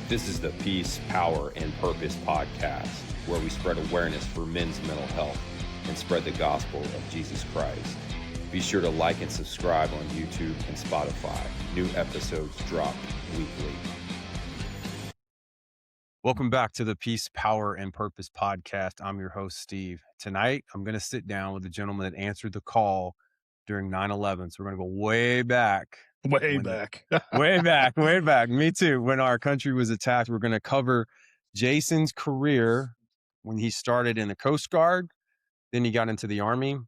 This is the Peace, Power, and Purpose podcast, where we spread awareness for men's mental health and spread the gospel of Jesus Christ. Be sure to like and subscribe on YouTube and Spotify. New episodes drop weekly. Welcome back to the Peace, Power, and Purpose podcast. I'm your host, Steve. Tonight, I'm going to sit down with the gentleman that answered the call during 9/11. So we're going to go way back. Way back. Way back. Me too. When our country was attacked, we're going to cover Jason's career when he started in the Coast Guard, then he got into the Army,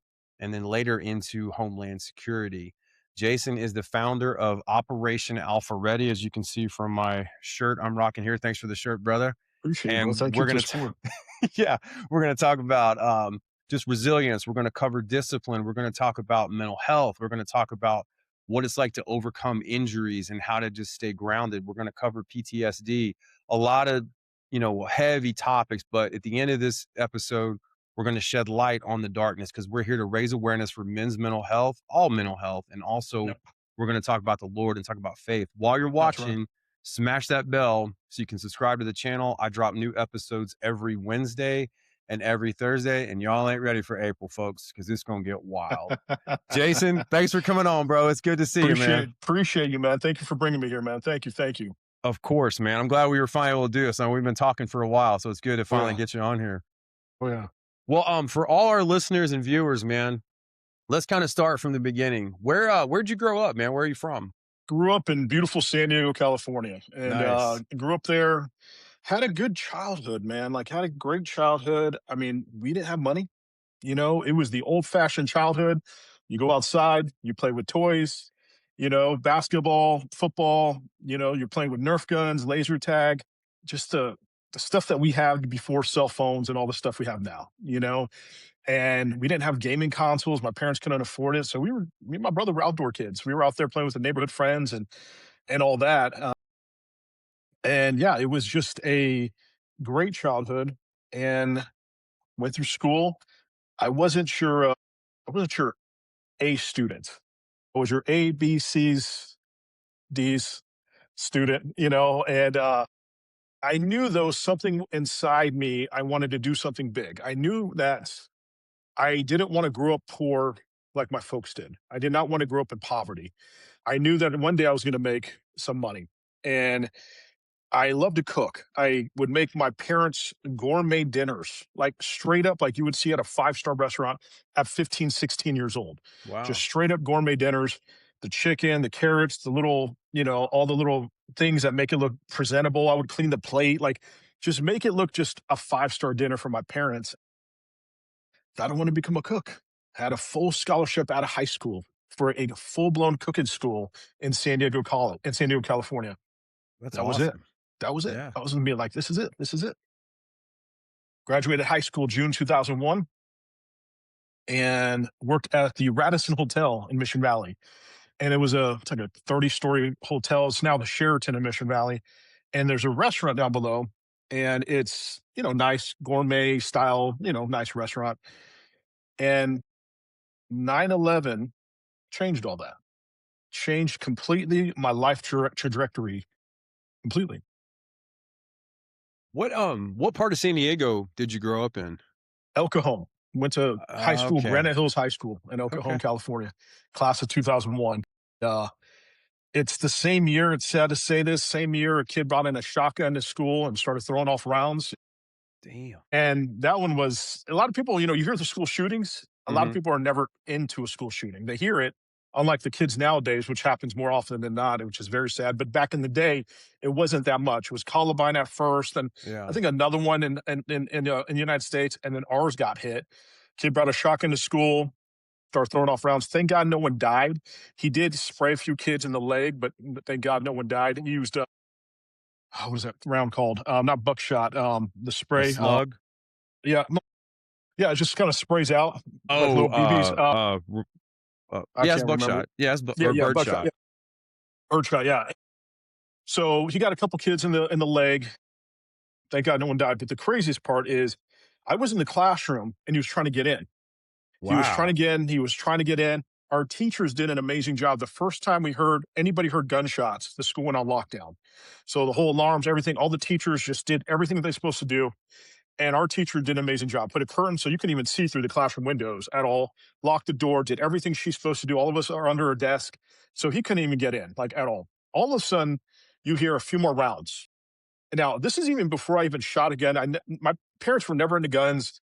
and then later into Homeland Security. Jason is the founder of Operation Alpha Ready, as you can see from my shirt I'm rocking here. Thanks for the shirt, brother. Appreciate it. And Thank we're you going for to we're going to talk about just resilience. We're going to cover discipline. We're going to talk about mental health. We're going to talk about what it's like to overcome injuries and how to just stay grounded. We're going to cover PTSD, a lot of, heavy topics. But at the end of this episode, we're going to shed light on the darkness because we're here to raise awareness for men's mental health, all mental health. And also we're going to talk about the Lord and talk about faith. While you're watching, smash that bell so you can subscribe to the channel. I drop new episodes every Wednesday and every Thursday, and y'all ain't ready for April, folks, because it's going to get wild. Jason, thanks for coming on, bro. It's good to see you, man. Appreciate you, man. Thank you for bringing me here, man. Thank you. Of course, man. I'm glad we were finally able to do this. We've been talking for a while, so it's good to finally get you on here. Oh, yeah. Well, for all our listeners and viewers, man, let's kind of start from the beginning. Where'd you grow up, man? Where are you from? Grew up in beautiful San Diego, California, and Nice. grew up there. Had a good childhood, man. Had a great childhood. I mean, we didn't have money. It was the old-fashioned childhood. You go outside, you play with toys, basketball, football, you're playing with Nerf guns, laser tag, just the stuff that we had before cell phones and all the stuff we have now, and we didn't have gaming consoles. My parents couldn't afford it. So me and my brother were outdoor kids. We were out there playing with the neighborhood friends and all that. And yeah, it was just a great childhood, and went through school. I wasn't sure A student. I was your A, B, C's, D's student, and I knew though something inside me, I wanted to do something big. I knew that I didn't want to grow up poor like my folks did. I did not want to grow up in poverty. I knew that one day I was going to make some money, and I love to cook. I would make my parents gourmet dinners, like straight up, like you would see at a 5-star restaurant at 15, 16 years old. Wow. Just straight up gourmet dinners, the chicken, the carrots, the little, all the little things that make it look presentable. I would clean the plate, just make it look just a 5-star dinner for my parents. I don't want to become a cook. I had a full scholarship out of high school for a full-blown cooking school in San Diego, California. That was it. That was it. Yeah. I was going to be like, this is it. Graduated high school June 2001 and worked at the Radisson Hotel in Mission Valley. And it's like a 30-story hotel. It's now the Sheraton in Mission Valley. And there's a restaurant down below, and it's, nice gourmet style, nice restaurant. And 9/11 changed all that. Changed completely my life trajectory completely. What part of San Diego did you grow up in? El Cajon. Went to high school, Okay. Granite Hills High School in El Cajon, California, class of 2001. It's the same year, it's sad to say this, same year a kid brought in a shotgun to school and started throwing off rounds. Damn. And that one was, a lot of people, you hear the school shootings, a lot of Mhm. people are never into a school shooting. They hear it, unlike the kids nowadays, which happens more often than not, which is very sad. But back in the day, it wasn't that much. It was Columbine at first, and I think another one in the United States, and then ours got hit. Kid brought a shotgun to school, started throwing off rounds. Thank God no one died. He did spray a few kids in the leg, but thank God no one died. He used what was that round called? Not buckshot. The spray. A slug? Yeah, it just kind of sprays out like little BBs. It's buckshot. Yeah, it's birdshot. Buckshot. Yeah. Birdshot, yeah. So he got a couple kids in the leg. Thank God no one died. But the craziest part is I was in the classroom and he was trying to get in. Wow. He was trying to get in. our teachers did an amazing job. The first time anybody heard gunshots, the school went on lockdown. So the whole alarms, everything, all the teachers just did everything that they're supposed to do. And our teacher did an amazing job. Put a curtain so you couldn't even see through the classroom windows at all. Locked the door, did everything she's supposed to do. All of us are under a desk. So he couldn't even get in, like at all. All of a sudden, you hear a few more rounds. Now, this is even before I even shot a gun. My parents were never into guns,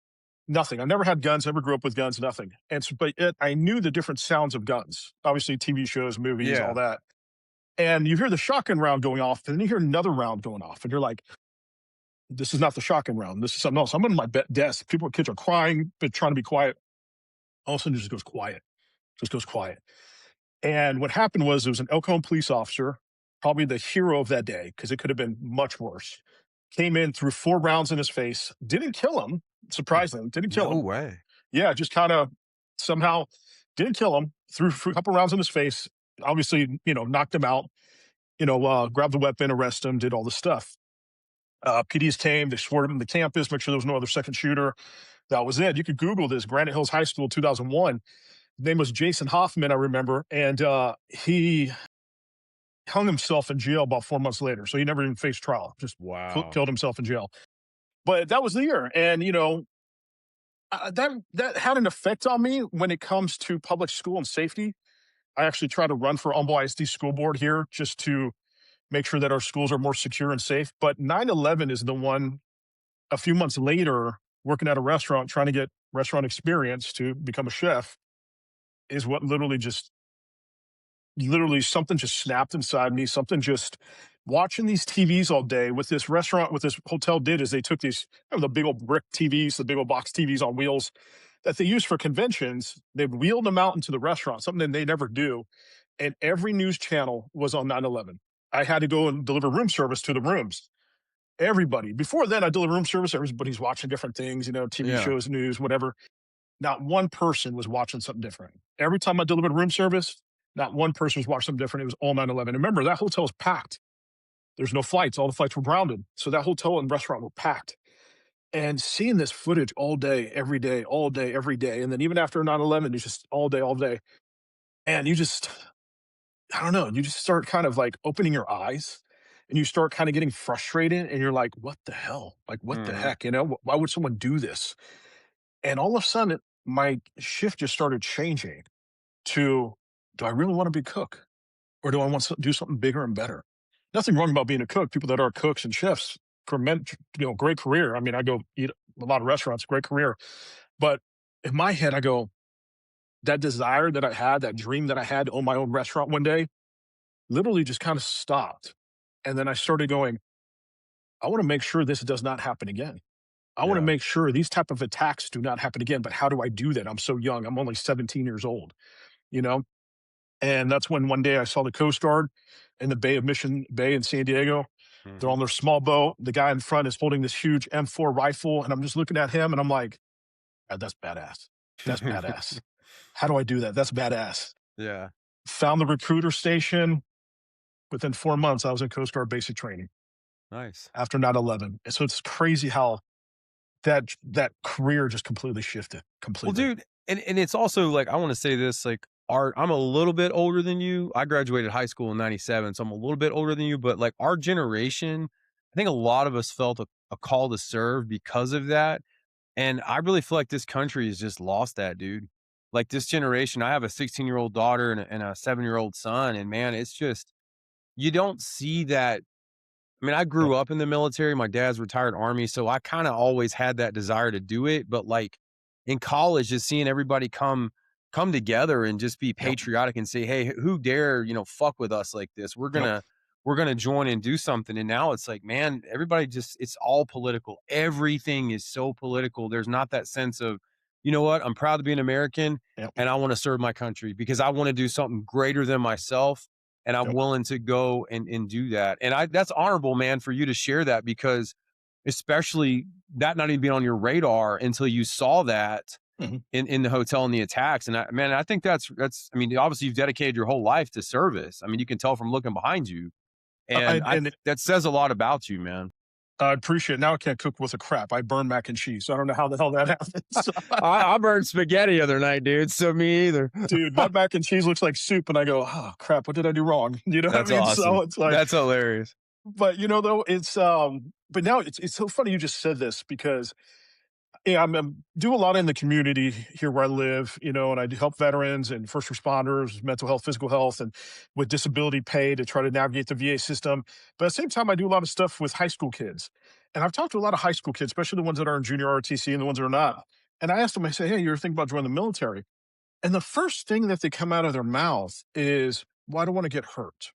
nothing. I never had guns, never grew up with guns, nothing. And so, I knew the different sounds of guns, obviously TV shows, movies, all Yeah. that. And you hear the shotgun round going off, and then you hear another round going off, and you're like, this is not the shotgun round. This is something else. I'm on my desk. Kids are crying, but trying to be quiet. All of a sudden, it just goes quiet. Just goes quiet. And what happened was there was an El Cajon police officer, probably the hero of that day, because it could have been much worse. Came in, threw 4 rounds in his face, didn't kill him, surprisingly, didn't kill No him. way. Yeah, just kind of somehow didn't kill him, threw a couple rounds in his face, obviously, knocked him out, grabbed the weapon, arrested him, did all this stuff. PDs came, they escorted him to campus, make sure there was no other second shooter. That was it. You could Google this, Granite Hills High School, 2001. His name was Jason Hoffman, I remember. And he hung himself in jail about 4 months later. So he never even faced trial, just Wow. killed himself in jail. But that was the year. And, that had an effect on me when it comes to public school and safety. I actually try to run for Humble ISD school board here just to make sure that our schools are more secure and safe. But 9/11 is the one a few months later, working at a restaurant, trying to get restaurant experience to become a chef, is what literally something just snapped inside me. Something just watching these TVs all day with this restaurant, with this hotel did is they took these, the big old brick TVs, the big old box TVs on wheels that they use for conventions. They wheeled them out into the restaurant, something that they never do. And every news channel was on 9/11. I had to go and deliver room service to the rooms. Everybody. Before then, I deliver room service. Everybody's watching different things, TV Yeah. shows, news, whatever. Not one person was watching something different. Every time I delivered room service, not one person was watching something different. It was all 9/11. And remember, that hotel was packed. There's no flights. All the flights were grounded. So that hotel and restaurant were packed. And seeing this footage all day, every day, all day, every day. And then even after 9/11, it's just all day, all day. And I don't know, you just start kind of like opening your eyes and you start kind of getting frustrated and you're like, what the hell? Like, what the Mhm. heck? Why would someone do this? And all of a sudden, my shift just started changing to, do I really want to be a cook or do I want to do something bigger and better? Nothing wrong about being a cook. People that are cooks and chefs, for men, great career. I mean, I go eat a lot of restaurants, great career. But in my head, I go, that desire that I had, that dream that I had to own my own restaurant one day, literally just kind of stopped. And then I started going, I want to make sure this does not happen again. I want to Yeah. make sure these type of attacks do not happen again. But how do I do that? I'm so young. I'm only 17 years old, you know? And that's when one day I saw the Coast Guard in the Bay of Mission Bay in San Diego. They're Mhm. on their small boat. The guy in front is holding this huge M4 rifle. And I'm just looking at him and I'm like, "Ah, that's badass. That's badass. How do I do that? That's badass." Yeah. Found the recruiter station. Within 4 months, I was in Coast Guard basic training Nice. after 9/11. And so it's crazy how that career just completely shifted, Well, completely. dude, and it's also like I want to say this, like I'm a little bit older than you. I graduated high school in '97, so I'm a little bit older than you. But like our generation, I think a lot of us felt a call to serve because of that. And I really feel like this country has just lost that, dude. Like this generation, I have a 16-year-old daughter and a 7-year-old son, and man, it's just you don't see that. I mean, I Yep, grew up in the military. My dad's retired Army, so I kinda always had that desire to do it, but, like, in college, just seeing everybody come together and just be yep, patriotic and say, "Hey, who dare, fuck with us like this? yep, We're gonna join and do something." And now it's like, man, everybody just it's all political. Everything is so political. There's not that sense of, "You know what? I'm proud to be an American, yep, and I wanna serve my country because I wanna do something greater than myself and I'm yep. willing to go and do that. And I that's honorable, man, for you to share that because especially that not even being on your radar until you saw that Mhm. in the hotel and the attacks. And I think that's I mean, obviously you've dedicated your whole life to service. I mean, you can tell from looking behind you. And And I and that says a lot about you, man. I appreciate it. Now I can't cook with a crap. I burn mac and cheese. So I don't know how the hell that happens. I burned spaghetti the other night, dude. So me either. Dude, that mac and cheese looks like soup, and I go, "Oh, crap, what did I do wrong?" You know what I That's mean? So awesome. it's like, That's hilarious. but, though, but now it's so funny you just said this because, yeah, I'm do a lot in the community here where I live, and I do help veterans and first responders, mental health, physical health, and with disability pay to try to navigate the VA system. But at the same time, I do a lot of stuff with high school kids. And I've talked to a lot of high school kids, especially the ones that are in junior ROTC and the ones that are not. And I asked them, I say, "Hey, you're thinking about joining the military?" And the first thing that they come out of their mouth is, "Well, I don't want to get hurt.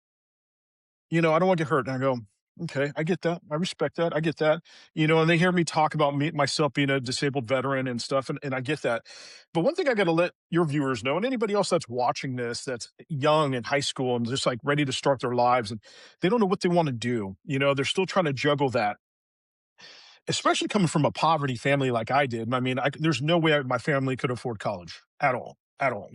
I don't want to get hurt." And I go, "Okay, I get that. I respect that. I get that." And they hear me talk about myself being a disabled veteran and stuff, and I get that. But one thing I got to let your viewers know, and anybody else that's watching this that's young in high school and just like ready to start their lives, and they don't know what they want to do. They're still trying to juggle that, especially coming from a poverty family like I did. I mean, there's no way my family could afford college at all. At all,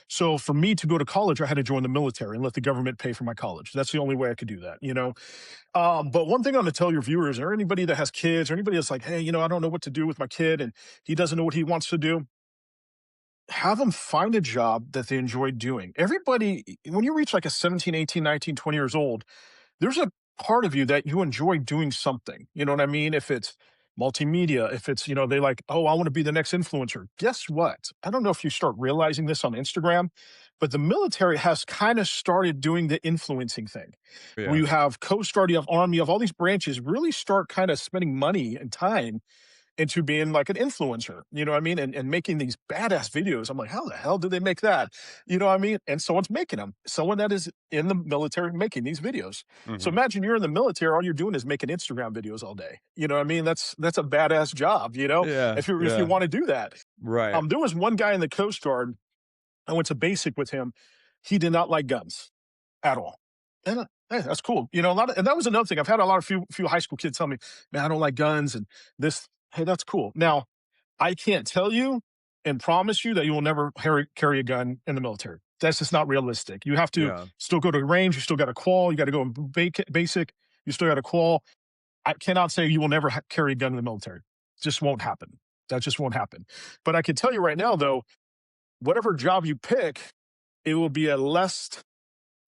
So for me to go to college, I had to join the military and let the government pay for my college. That's the only way I could do that. But one thing I'm going to tell your viewers, or anybody that has kids, or anybody that's like, "Hey, I don't know what to do with my kid, and he doesn't know what he wants to do," have them find a job that they enjoy doing. Everybody, when you reach like a 17, 18, 19, 20 years old, there's a part of you that you enjoy doing something. You know what I mean? If it's multimedia, if it's, they like, "Oh, I want to be the next influencer." Guess what? I don't know if you start realizing this on Instagram, but the military has kind of started doing the influencing thing. Where Yeah. you have Coast Guard, you have Army, you have all these branches really start kind of spending money and time into being like an influencer, you know what I mean? And making these badass videos. I'm like, how the hell did they make that? You know what I mean? And someone's making them. Someone that is in the military making these videos. So Mhm. imagine you're in the military, all you're doing is making Instagram videos all day. You know what I mean? That's a badass job, Yeah, if you yeah. want to do that. Right. There was one guy in the Coast Guard, I went to basic with him. He did not like guns at all. And hey, that's cool. And that was another thing. I've had a lot of few high school kids tell me, "Man, I don't like guns," and this. Hey, that's cool. Now, I can't tell you and promise you that you will never carry a gun in the military. That's just not realistic. You have to Yeah. still go to the range. You still got to qual. You got to go in basic. You still got to qual. I cannot say you will never carry a gun in the military. It just won't happen. That just won't happen. But I can tell you right now, though, whatever job you pick, it will be a less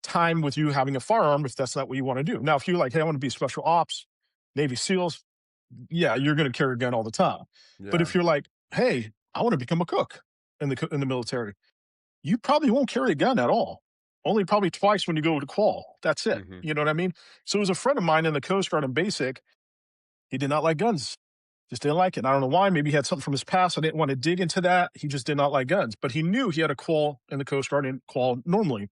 time with you having a firearm if that's not what you want to do. Now, if you're like, "Hey, I want to be special ops, Navy SEALs," yeah, you're going to carry a gun all the time. But Yeah. if you're like, "Hey, I want to become a cook in the military," you probably won't carry a gun at all. Only probably twice when you go to qual. That's it. Mhm. You know what I mean? So, it was a friend of mine in the Coast Guard in basic. He did not like guns. Just didn't like it. I don't know why. Maybe he had something from his past. I didn't want to dig into that. He just did not like guns. But he knew he had a qual in the Coast Guard and qual normally.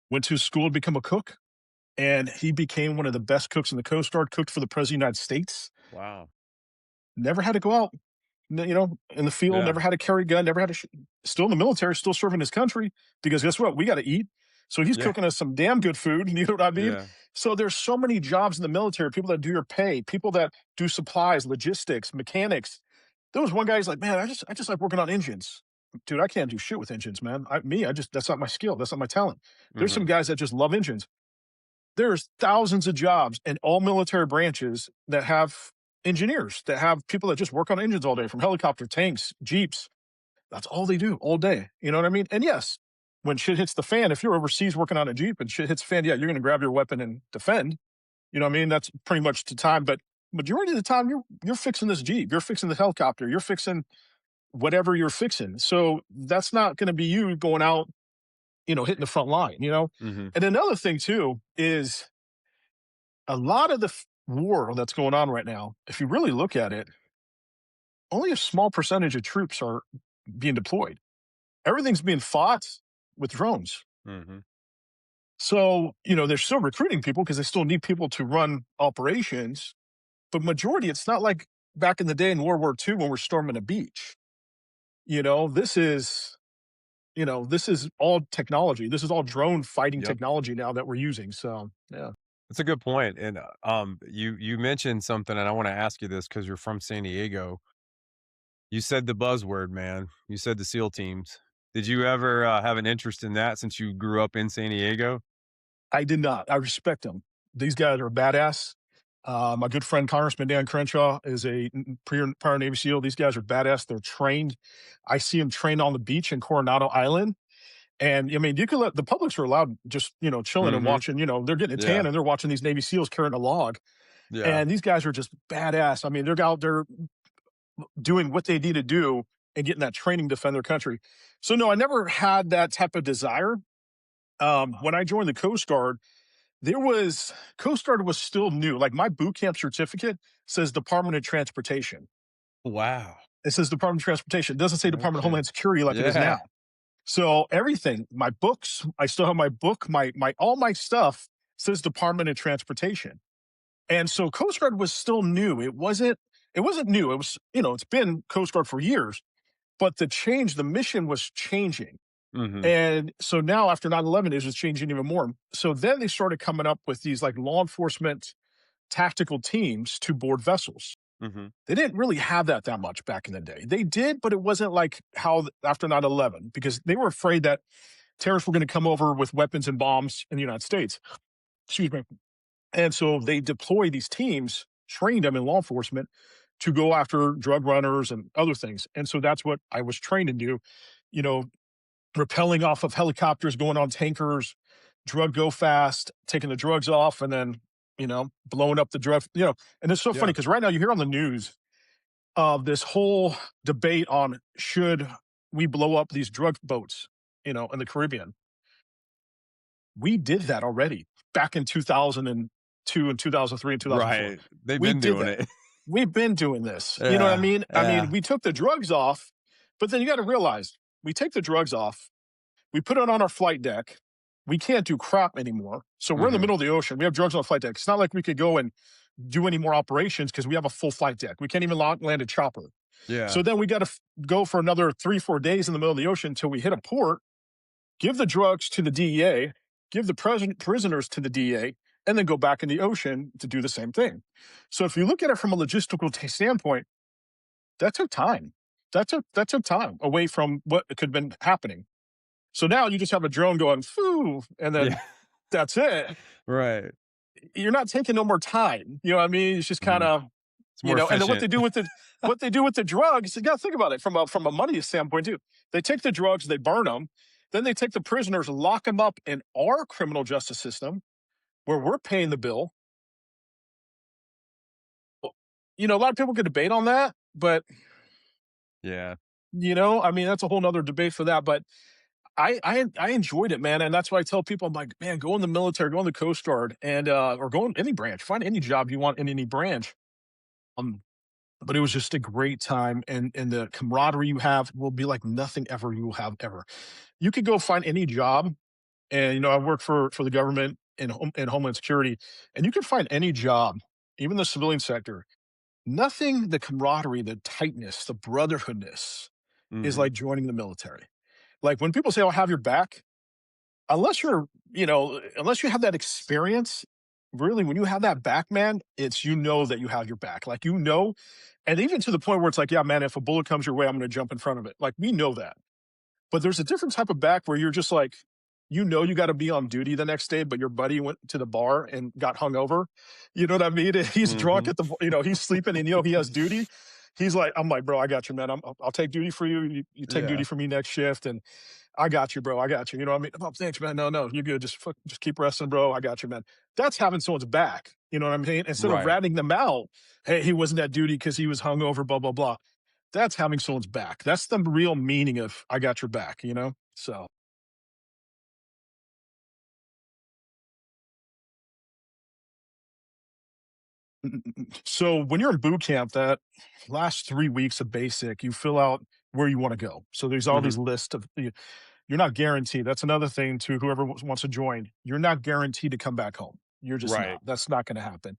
Went to school to become a cook, and he became one of the best cooks in the Coast Guard. Cooked for the President of the United States. Wow. Never had to go out, in the field. Yeah. Never had to carry a gun. Never had to. Still in the military. Still serving his country because guess what? We got to eat. So he's Yeah. cooking us some damn good food. You know what I mean? Yeah. So there's so many jobs in the military. People that do your pay. People that do supplies, logistics, mechanics. There was one guy. He's like, "Man, I just like working on engines." Dude, I can't do shit with engines, man. That's not my skill. That's not my talent. There's some Mhm. guys that just love engines. There's thousands of jobs in all military branches that have engineers, that have people that just work on engines all day, from helicopter, tanks, jeeps. That's all they do all day. You know what I mean? And yes, when shit hits the fan, if you're overseas working on a jeep and shit hits the fan, yeah, you're going to grab your weapon and defend. You know what I mean? That's pretty much the time. But majority of the time, you're fixing this jeep, you're fixing the helicopter, you're fixing whatever you're fixing. So that's not going to be you going out, hitting the front line. Mhm. And another thing too is a lot of the war that's going on right now, if you really look at it, only a small percentage of troops are being deployed. Everything's being fought with drones. Mhm. So, they're still recruiting people because they still need people to run operations. But majority, it's not like back in the day in World War II when we're storming a beach. This is all technology. This is all drone fighting Yep. technology now that we're using. So, yeah. That's a good point, and, you mentioned something, and I wanna ask you this because 'cause you're from San Diego. You said the buzzword, man. You said the SEAL teams. Did you ever, have an interest in that since you grew up in San Diego? I did not. I respect them. These guys are badass. My good friend Congressman Dan Crenshaw is a prior Navy SEAL. These guys are badass. They're trained. I see them trained on the beach in Coronado Island. And I mean, you can let the publics are allowed just, chilling and Mhm. watching, they're getting a tan Yeah. and they're watching these Navy SEALs carrying a log. Yeah. And these guys are just badass. I mean, they're out there doing what they need to do and getting that training to defend their country. So no, I never had that type of desire. When I joined the Coast Guard, there was Coast Guard was still new. Like my boot camp certificate says Department of Transportation. Wow. It says Department of Transportation. It doesn't say Department of Okay. Homeland Security like it is Yeah. now. So everything, my books, I still have my book, my all my stuff says Department of Transportation. And so Coast Guard was still new. It wasn't new. It was, it's been Coast Guard for years, but the mission was changing. Mhm. And so now after 9/11, it was changing even more. So then they started coming up with these like law enforcement tactical teams to board vessels. Mhm. They didn't really have that much back in the day. They did, but it wasn't like how after 9/11 because they were afraid that terrorists were going to come over with weapons and bombs in the United States. Excuse me. And so they deploy these teams, train them in law enforcement to go after drug runners and other things. And so that's what I was trained to do, you know, rappelling off of helicopters, going on tankers, drug go fast, taking the drugs off, and then, blowing up the drug, and it's so funny Yeah. because right now you hear on the news of this whole debate on should we blow up these drug boats, in the Caribbean. We did that already back in 2002 and 2003 and 2004. Right. They've We been did doing that. it. We've been doing this. You know what I Yeah. mean? I mean, Yeah. we took the drugs off, but then you got to realize we take the drugs off, we put it on our flight deck. We can't do crap anymore. So we're in the Mhm. middle of the ocean. We have drugs on the flight deck. It's not like we could go and do any more operations because we have a full flight deck. We can't even land a chopper. Yeah. So then we got to go for another 3, 4 days in the middle of the ocean until we hit a port, give the drugs to the DEA, give the prisoners to the DEA, and then go back in the ocean to do the same thing. So if you look at it from a logistical standpoint, that took time. That took time away from what could have been happening. So now you just have a drone going, "Foo," and then Yeah. that's it. Right. You're not taking no more time. You know what I mean? It's just kind Mhm. of, It's more and then efficient. what they do with the drugs, you got to think about it from a money standpoint too. They take the drugs, they burn them, then they take the prisoners, lock them up in our criminal justice system where we're paying the bill. A lot of people could debate on that, but Yeah. I mean, that's a whole nother debate for that. But I enjoyed it, man, and that's why I tell people, I'm like, man, go in the military, go in the Coast Guard, and or go in any branch, find any job you want in any branch. Um, but it was just a great time, and the camaraderie you have will be like nothing ever you will have ever. You could go find any job, and I work for the government in Homeland Security, and you can find any job, even the civilian sector. Nothing, the camaraderie, the tightness, the brotherhoodness is Mhm. like joining the military. Like when people say, "I'll have your back," unless you have that experience, really, when you have that back, man, it's that you have your back. Like, and even to the point where it's like, yeah, man, if a bullet comes your way, I'm gonna jump in front of it. Like, we know that. But there's a different type of back where you're just like, you gotta be on duty the next day, but your buddy went to the bar and got hungover. You know what I mean? He's drunk Mhm. at he's sleeping and he has duty. I'm like, bro, I got you, man. I'll take duty for you. You take duty Yeah. for me next shift, and I got you, bro. I got you. You know what I mean? Oh, thanks, man. No, no, you're good. Just keep resting, bro. I got you, man. That's having someone's back. You know what I'm saying? Instead of Right. ratting them out, hey, he wasn't at duty because he was hungover, blah, blah, blah. That's having someone's back. That's the real meaning of I got your back. So so when you're in boot camp, that last 3 weeks of basic, you fill out where you want to go. So there's all Mhm. these lists of you're not guaranteed. That's another thing to whoever wants to join. You're not guaranteed to come back home. You're just not. Right. That's not going to happen.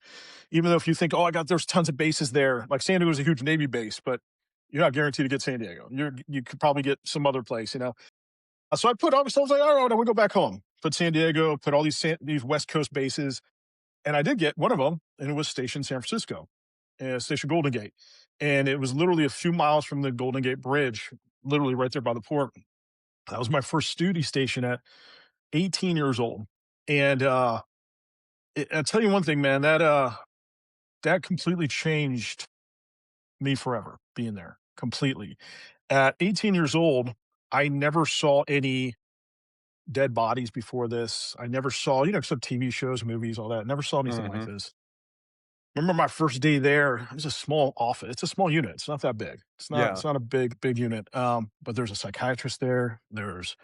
Even though if you think, oh, there's tons of bases there. Like San Diego is a huge Navy base, but you're not guaranteed to get San Diego. You could probably get some other place. So I put all myself like, all right, I want to go back home. Put San Diego, put all these West Coast bases, and I did get one of them, and it was Station San Francisco, Station Golden Gate, and it was literally a few miles from the Golden Gate Bridge, literally right there by the port. That was my first duty station at 18 years old. And I'll tell you one thing, man, that completely changed me forever being there, completely. At 18 years old, I never saw any dead bodies before this. I never saw, some TV shows, movies, all that. Never saw anything like Mhm. this. Remember my first day there, it was a small office. It's a small unit. It's not that big. Yeah. It's not a big unit. But there's a psychiatrist there. There's,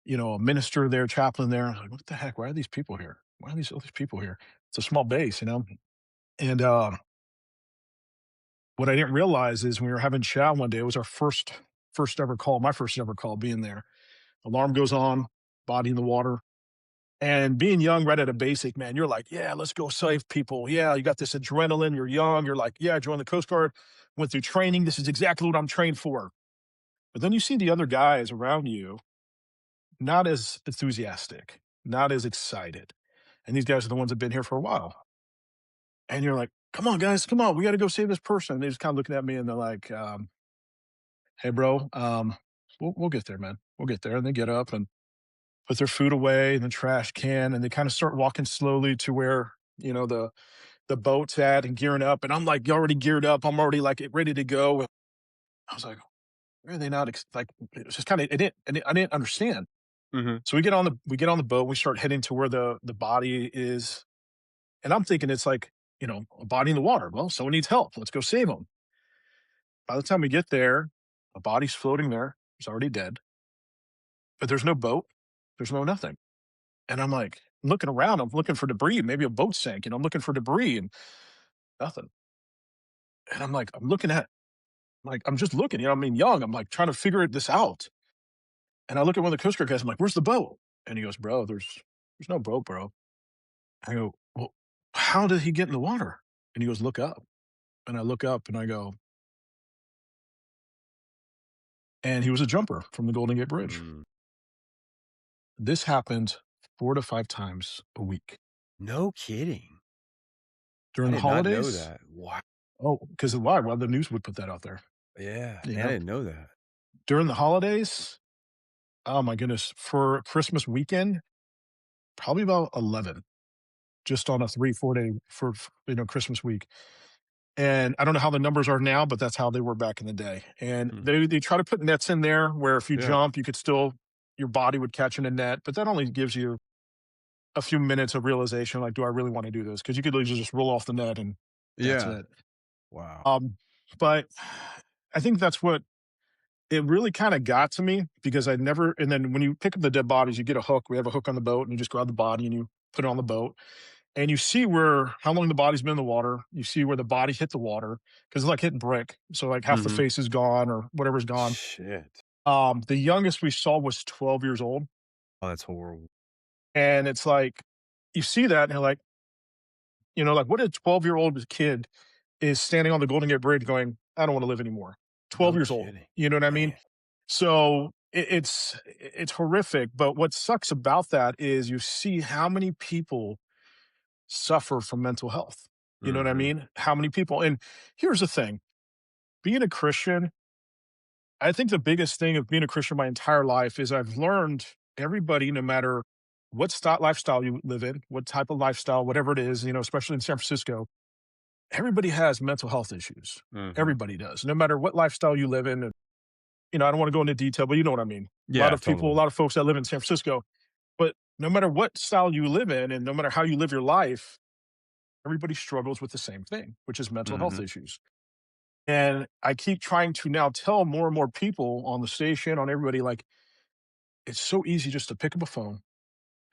a minister there, chaplain there. I was like, what the heck? Why are these people here? Why are all these people here? It's a small base. And what I didn't realize is when we were having chow one day, it was our first ever call, my first ever call being there. Alarm goes on, body in the water. And being young, right at a basic, man, you're like, yeah, let's go save people. Yeah, you got this adrenaline. You're young. You're like, yeah, I joined the Coast Guard, went through training. This is exactly what I'm trained for. But then you see the other guys around you not as enthusiastic, not as excited. And these guys are the ones that have been here for a while. And you're like, come on, guys, come on. We got to go save this person. And they just kind of looking at me and they're like, hey, bro, we'll get there, man. We'll get there. And they get up and put their food away in the trash can. And they kind of start walking slowly to where, the boat's at and gearing up. And I'm like already geared up. I'm already like ready to go. I was like, why are they not like it was just kind of I didn't understand. Mhm. So we get on the boat, we start heading to where the body is. And I'm thinking it's like, a body in the water. Well, someone needs help. Let's go save them. By the time we get there, a body's floating there. It's already dead, but there's no boat. There's no nothing. And I'm like, looking around, I'm looking for debris. Maybe a boat sank, I'm looking for debris and nothing. And I'm like, I'm just looking, I mean, young. I'm like trying to figure this out. And I look at one of the Coast Guard guys. I'm like, where's the boat? And he goes, bro, there's no boat, bro. I go, well, how did he get in the water? And he goes, look up. And I look up and I go, and he was a jumper from the Golden Gate Bridge. Mm. This happened 4 to 5 times a week No kidding. I during the did not know holidays. that. Wow. Oh, because why? Well, the news would put that out there. Yeah, You man, I know, didn't know that. during the holidays, oh my goodness, for Christmas weekend, probably about 11, just on a 3, 4 day for Christmas week. And I don't know how the numbers are now, but that's how they were back in the day. And Mm. they try to put nets in there where if you Yeah. jump, you could still your body would catch in a net, but that only gives you a few minutes of realization, like, do I really want to do this? Because you could literally just roll off the net and that's Yeah. it. Wow. But I think that's what it really kind of got to me because I never. And then when you pick up the dead bodies, you get a hook. We have a hook on the boat, and you just grab the body and you put it on the boat and you see where how long the body's been in the water. You see where the body hit the water because it's like hitting brick. So like half the Mhm. face is gone or whatever's gone. Shit. The youngest we saw was 12 years old, Oh, that's horrible. and it's like you see that and you're like, like what a 12-year-old kid is standing on the Golden Gate Bridge going, I don't want to live anymore. 12 No years old. kidding. You know what I mean? Man. So it's horrific. But what sucks about that is you see how many people suffer from mental health. You know what I Mhm. mean? How many people? And here's the thing: being a Christian, I think the biggest thing of being a Christian my entire life is I've learned everybody, no matter what lifestyle you live in, what type of lifestyle, whatever it is, especially in San Francisco, everybody has mental health issues. Mhm. Everybody does, no matter what lifestyle you live in. And, I don't want to go into detail, but you know what I mean. A lot Yeah, of people, a totally. lot of folks that live in San Francisco, but no matter what style you live in and no matter how you live your life, everybody struggles with the same thing, which is mental health Mhm. issues. And I keep trying to now tell more and more people on the station, on everybody, like, it's so easy just to pick up a phone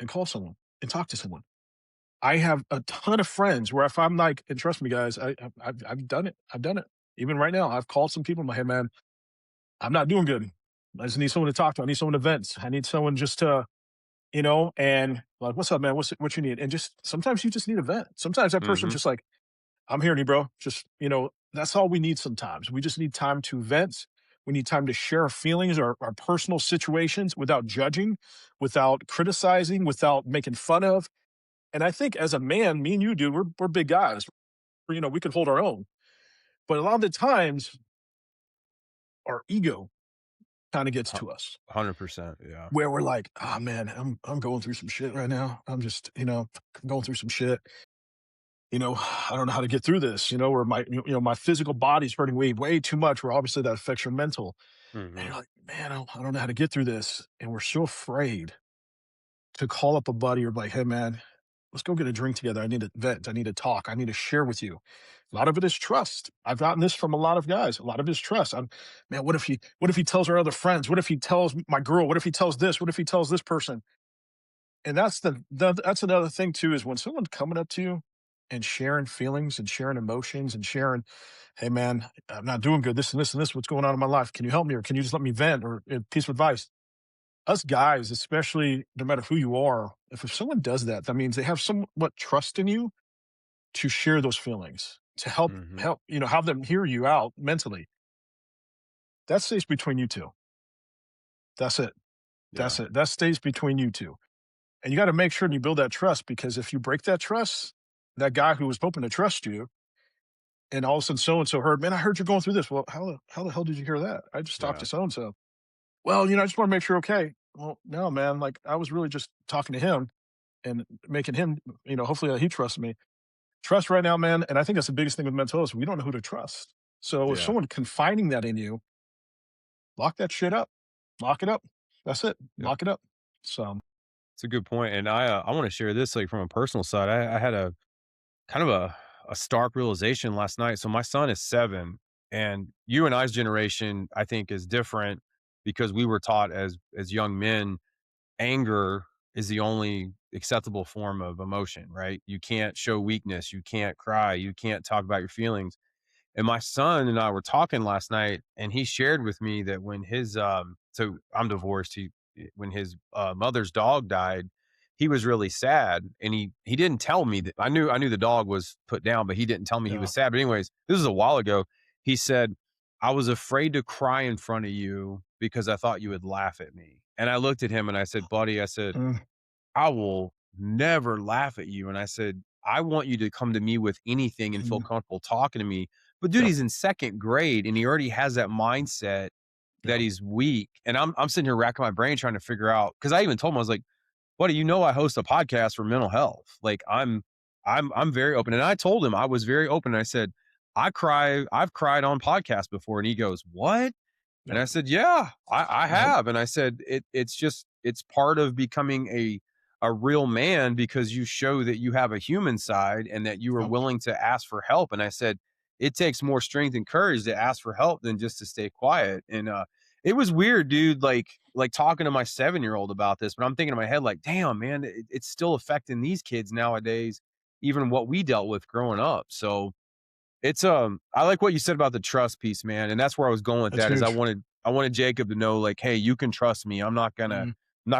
and call someone and talk to someone. I have a ton of friends where if I'm like, and trust me, guys, I've done it. I've done it. Even right now, I've called some people in my head, man, I'm not doing good. I just need someone to talk to. I need someone to vent. I need someone just to, and like, what's up, man? What you need? And just sometimes you just need a vent. Sometimes that person's Mhm. just like, I'm hearing you, bro. Just, that's all we need sometimes. We just need time to vent. We need time to share our feelings, our personal situations without judging, without criticizing, without making fun of. And I think as a man, me and you, dude, we're big guys. We can hold our own. But a lot of the times, our ego kind of gets Hu to us 100%, yeah. where we're like, oh man, I'm going through some shit right now. I'm just, going through some shit. I don't know how to get through this, or my physical body's hurting way too much, where obviously that affects your mental. And Mhm. you're like, man, I don't know how to get through this. And we're so afraid to call up a buddy or like, hey, man, let's go get a drink together. I need to vent. I need to talk. I need to share with you. A lot of it is trust. I've gotten this from a lot of guys. A lot of it is trust. Man, what if he tells our other friends? What if he tells my girl? What if he tells this? What if he tells this person? And that's another thing too, is when someone's coming up to you and sharing feelings and sharing emotions and sharing, hey man, I'm not doing good. This and this and this, what's going on in my life? Can you help me, or can you just let me vent, or a piece of advice? Us guys, especially, no matter who you are, if someone does that, that means they have somewhat trust in you to share those feelings, to Mhm. have them hear you out mentally. That stays between you two. That's it. Yeah. That's it. That stays between you two. And you got to make sure you build that trust, because if you break that trust, that guy who was hoping to trust you, and all of a sudden so and so heard, man, I heard you're going through this. Well, how the hell did you hear that? I just talked Yeah. to so and so. Well, I just want to make sure. Okay. Well, no, man. Like, I was really just talking to him and making him, hopefully he trusts me. Trust right now, man. And I think that's the biggest thing with mental illness. We don't know who to trust. So if Yeah. someone confiding that in you, lock that shit up. Lock it up. That's it. Yep. Lock it up. So, It's a good point, and I want to share this like from a personal side. I had a kind of a stark realization last night. So my son is 7, and you and I's generation, I think, is different because we were taught as young men, anger is the only acceptable form of emotion, right? You can't show weakness, you can't cry, you can't talk about your feelings. And my son and I were talking last night, and he shared with me that when his so I'm divorced. When his mother's dog died, he was really sad, and he didn't tell me that. I knew the dog was put down, but he didn't tell me he yeah. was sad. But anyways, this is a while ago. He said, "I was afraid to cry in front of you because I thought you would laugh at me." And I looked at him and I said, "Buddy," I said, Mm, "I will never laugh at you." And I said, "I want you to come to me with anything and feel mm, comfortable talking to me." But dude, yep. he's in 2nd grade and he already has that mindset that Yep. he's weak. And I'm sitting here racking my brain trying to figure out, because I even told him, I was like, "Buddy, I host a podcast for mental health. Like I'm very open." And I told him I was very open. And I said, I've cried on podcasts before." And he goes, "What?" And Yep. I said, "Yeah, I Yep. have." And I said, it's part of becoming a real man, because you show that you have a human side and that you are Yep. willing to ask for help." And I said, "It takes more strength and courage to ask for help than just to stay quiet." And it was weird, dude, like talking to my 7-year-old about this, but I'm thinking in my head, like, damn, man, it's still affecting these kids nowadays, even what we dealt with growing up. So it's, I like what you said about the trust piece, man, and that's where I was going with That's that, is huge. I wanted Jacob to know, like, "Hey, you can trust me. Mhm. I'm not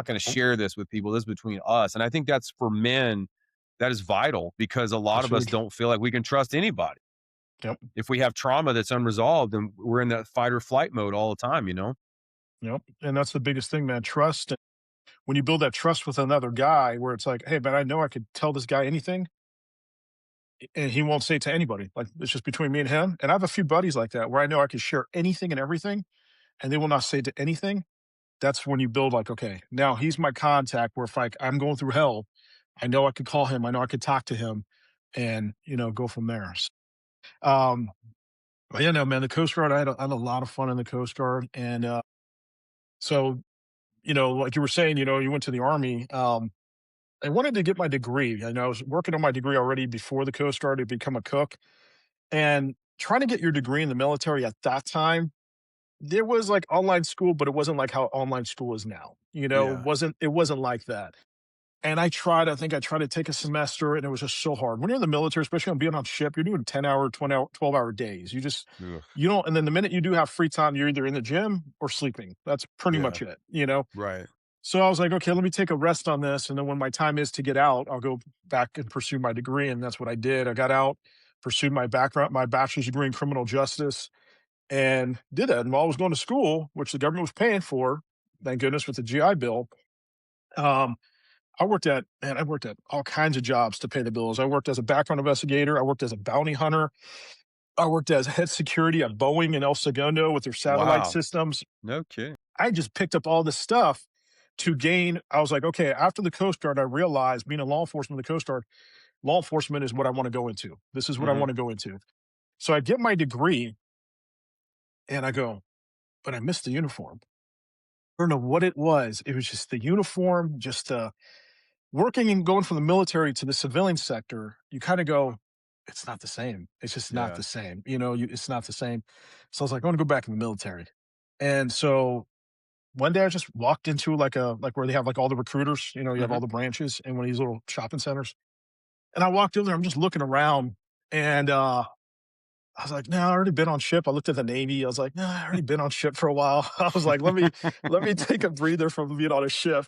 gonna share this with people. This is between us." And I think that's for men, that is vital, because a lot That's of us huge. don't feel like we can trust anybody. Yep. If we have trauma that's unresolved, and we're in that fight or flight mode all the time, you know? Yep. And that's the biggest thing, man. Trust. When you build that trust with another guy, where it's like, hey, man, I know I could tell this guy anything, and he won't say it to anybody. Like, it's just between me and him. And I have a few buddies like that, where I know I can share anything and everything, and they will not say it to anything. That's when you build, like, okay, now he's my contact, where if like I'm going through hell, I know I could call him. I know I could talk to him, and go from there. Um, but yeah, no, man, the Coast Guard, I had a lot of fun in the Coast Guard. And so, like you were saying, you went to the Army. I wanted to get my degree. I know I was working on my degree already before the Coast Guard to become a cook. And trying to get your degree in the military at that time, there was like online school, but it wasn't like how online school is now. It Yeah. wasn't like that. And I think I tried to take a semester, and it was just so hard. When you're in the military, especially on being on ship, you're doing 10-hour, 20-hour, 12-hour days. Ugh. You don't, and then the minute you do have free time, you're either in the gym or sleeping. That's pretty Yeah. much it. Right. So I was like, okay, let me take a rest on this. And then when my time is to get out, I'll go back and pursue my degree. And that's what I did. I got out, pursued my bachelor's degree in criminal justice, and did that. And while I was going to school, which the government was paying for, thank goodness, with the GI Bill, um, I worked at all kinds of jobs to pay the bills. I worked as a background investigator. I worked as a bounty hunter. I worked as head security at Boeing in El Segundo with their satellite Wow. systems. No kidding. I just picked up all this stuff to gain. I was like, okay, after the Coast Guard, I realized, being in law enforcement, the Coast Guard, law enforcement is what I want to go into. This is what I Mhm. want to go into. So I get my degree and I go, but I missed the uniform. I don't know what it was. It was just the uniform, just working and going from the military to the civilian sector. You kind of go, it's not the same. It's just not Yeah. the same. It's not the same. So I was like, I want to go back in the military. And so one day I just walked into like where they have like all the recruiters, you have Mhm. all the branches in one of these little shopping centers. And I walked in there, I'm just looking around and I was like, no, I already been on ship. I looked at the Navy. I was like, no, I already been on ship for a while. I was like, let me take a breather from being on a ship.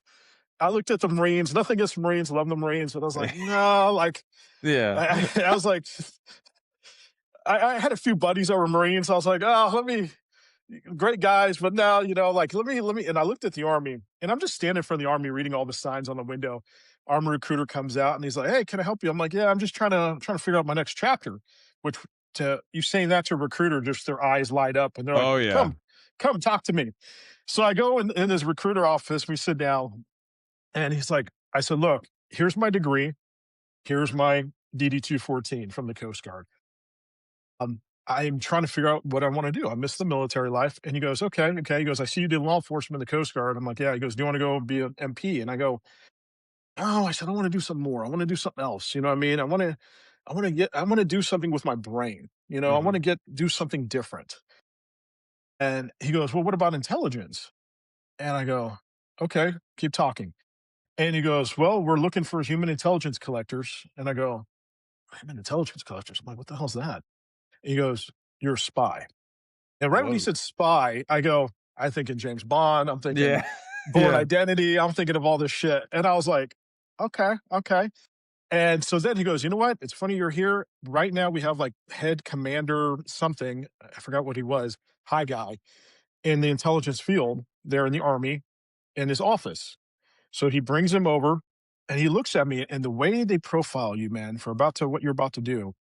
I looked at the Marines, nothing against Marines, love the Marines, but I was like, no, like Yeah. I was like, I had a few buddies that were Marines. I was like, oh, let me great guys, but now, like let me. And I looked at the army, and I'm just standing in front of the army reading all the signs on the window. Army recruiter comes out and he's like, "Hey, can I help you?" I'm like, "Yeah, I'm just trying to figure out my next chapter." Which to you saying that to a recruiter, just their eyes light up and they're like, Oh, yeah. come talk to me. So I go in this recruiter office, we sit down, and he's like, I said, "Look, here's my degree, here's my DD 214 from the Coast Guard. I'm trying to figure out what I want to do. I miss the military life." And he goes, okay, okay. He goes, I see you did law enforcement in the Coast Guard. I'm like, yeah. He goes, do you want to go be an MP? And I go, oh, I said, I want to do something more. I want to do something else. You know what I mean? I want to do something with my brain. I want Mhm. to do something different. And he goes, well, what about intelligence? And I go, okay, keep talking. And he goes, well, we're looking for human intelligence collectors. And I go, human intelligence collectors. I'm like, what the hell's that? And he goes, you're a spy. And right when he Whoa. said spy, I go, I think in James Bond, I'm thinking Yeah. Born Yeah. Identity, I'm thinking of all this shit. And I was like, okay, okay. And so then he goes, you know what? It's funny you're here. Right now we have like head commander something. I forgot what he was, high guy in the intelligence field there in the army in his office. So he brings him over and he looks at me and the way they profile you, man, for about to what you're about to do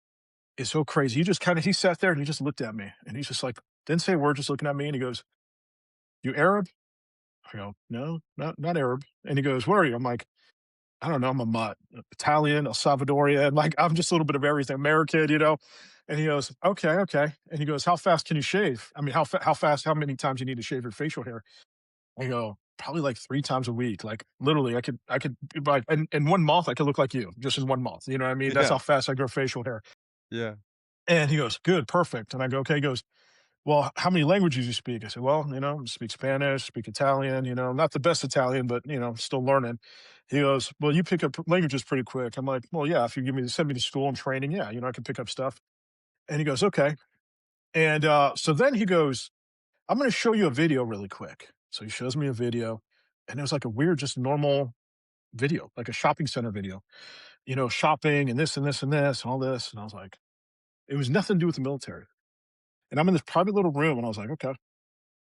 is so crazy. He sat there and he just looked at me and he's just like, didn't say a word, just looking at me. And he goes, you Arab? I go, no, not Arab. And he goes, what are you? I'm like, I don't know. I'm a mutt, Italian, El Salvadorian. Like I'm just a little bit of everything, American. And he goes, okay, okay. And he goes, how fast can you shave? I mean, how fast? How many times you need to shave your facial hair? I go, probably like 3 times a week. Like literally, I could, like in 1 month, I could look like you just in 1 month. You know what I mean? That's Yeah. how fast I grow facial hair. Yeah. And he goes, good, perfect. And I go, okay. He goes, well, how many languages you speak? I said, well, speak Spanish, speak Italian, not the best Italian, but, still learning. He goes, well, you pick up languages pretty quick. I'm like, well, yeah, if you send me to school and training, yeah, I can pick up stuff. And he goes, okay. And so then he goes, I'm going to show you a video really quick. So he shows me a video and it was like a weird, just normal video, like a shopping center video, shopping and this and this and this and all this. And I was like, it was nothing to do with the military. And I'm in this private little room and I was like, okay.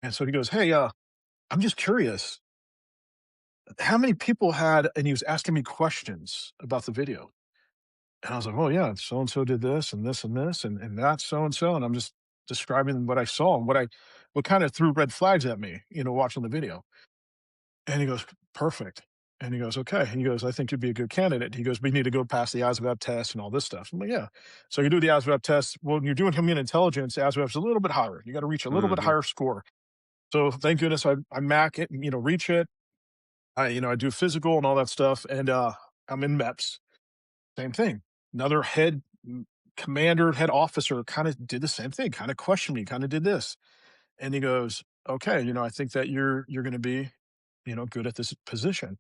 And so he goes, hey, I'm just curious, how many people had, and he was asking me questions about the video. And I was like, oh, yeah, so and so did this and this and this and that's so and so. And I'm just describing what I saw and what kind of threw red flags at me, watching the video. And he goes, perfect. And he goes, okay. And he goes, I think you'd be a good candidate. He goes, we need to go past the ASVAB test and all this stuff. I'm like, yeah. So you do the ASVAB test. Well, when you're doing human intelligence, ASVAB's a little bit higher. You got to reach a little bit Mhm. higher score. So thank goodness I Mac it, and, reach it. I do physical and all that stuff, and I'm in MEPS. Same thing. Another commander, head officer, kind of did the same thing. Kind of questioned me. Kind of did this, and he goes, "Okay, I think that you're going to be, good at this position."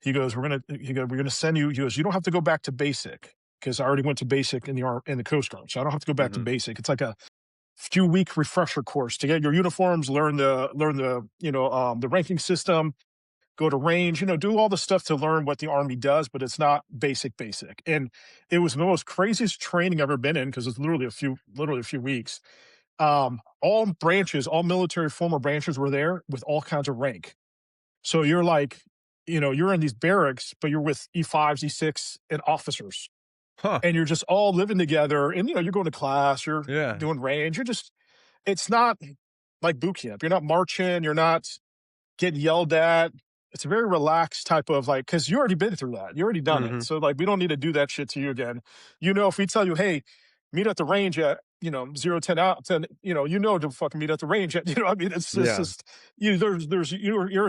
He goes, we're gonna send you." He goes, "You don't have to go back to basic because I already went to basic in the Coast Guard, so I don't have to go back to Mhm. basic. It's like a few week refresher course to get your uniforms, learn the the ranking system, go to range, do all the stuff to learn what the army does, but it's not basic. And it was the most craziest training I've ever been in because it's literally a few weeks. All branches, all military former branches were there with all kinds of rank. So you're like, you're in these barracks, but you're with E5s, E6, and officers, Huh. and you're just all living together. And you're going to class, you're Yeah. doing range, it's not like boot camp. You're not marching, you're not getting yelled at. it's a very relaxed type of like, because you already been through that. You already done it. Mhm. So like we don't need to do that shit to you again. If we tell you, hey, meet at the range at 0 10 out 10, to fucking meet at the range at, I mean, it's Yeah. just you're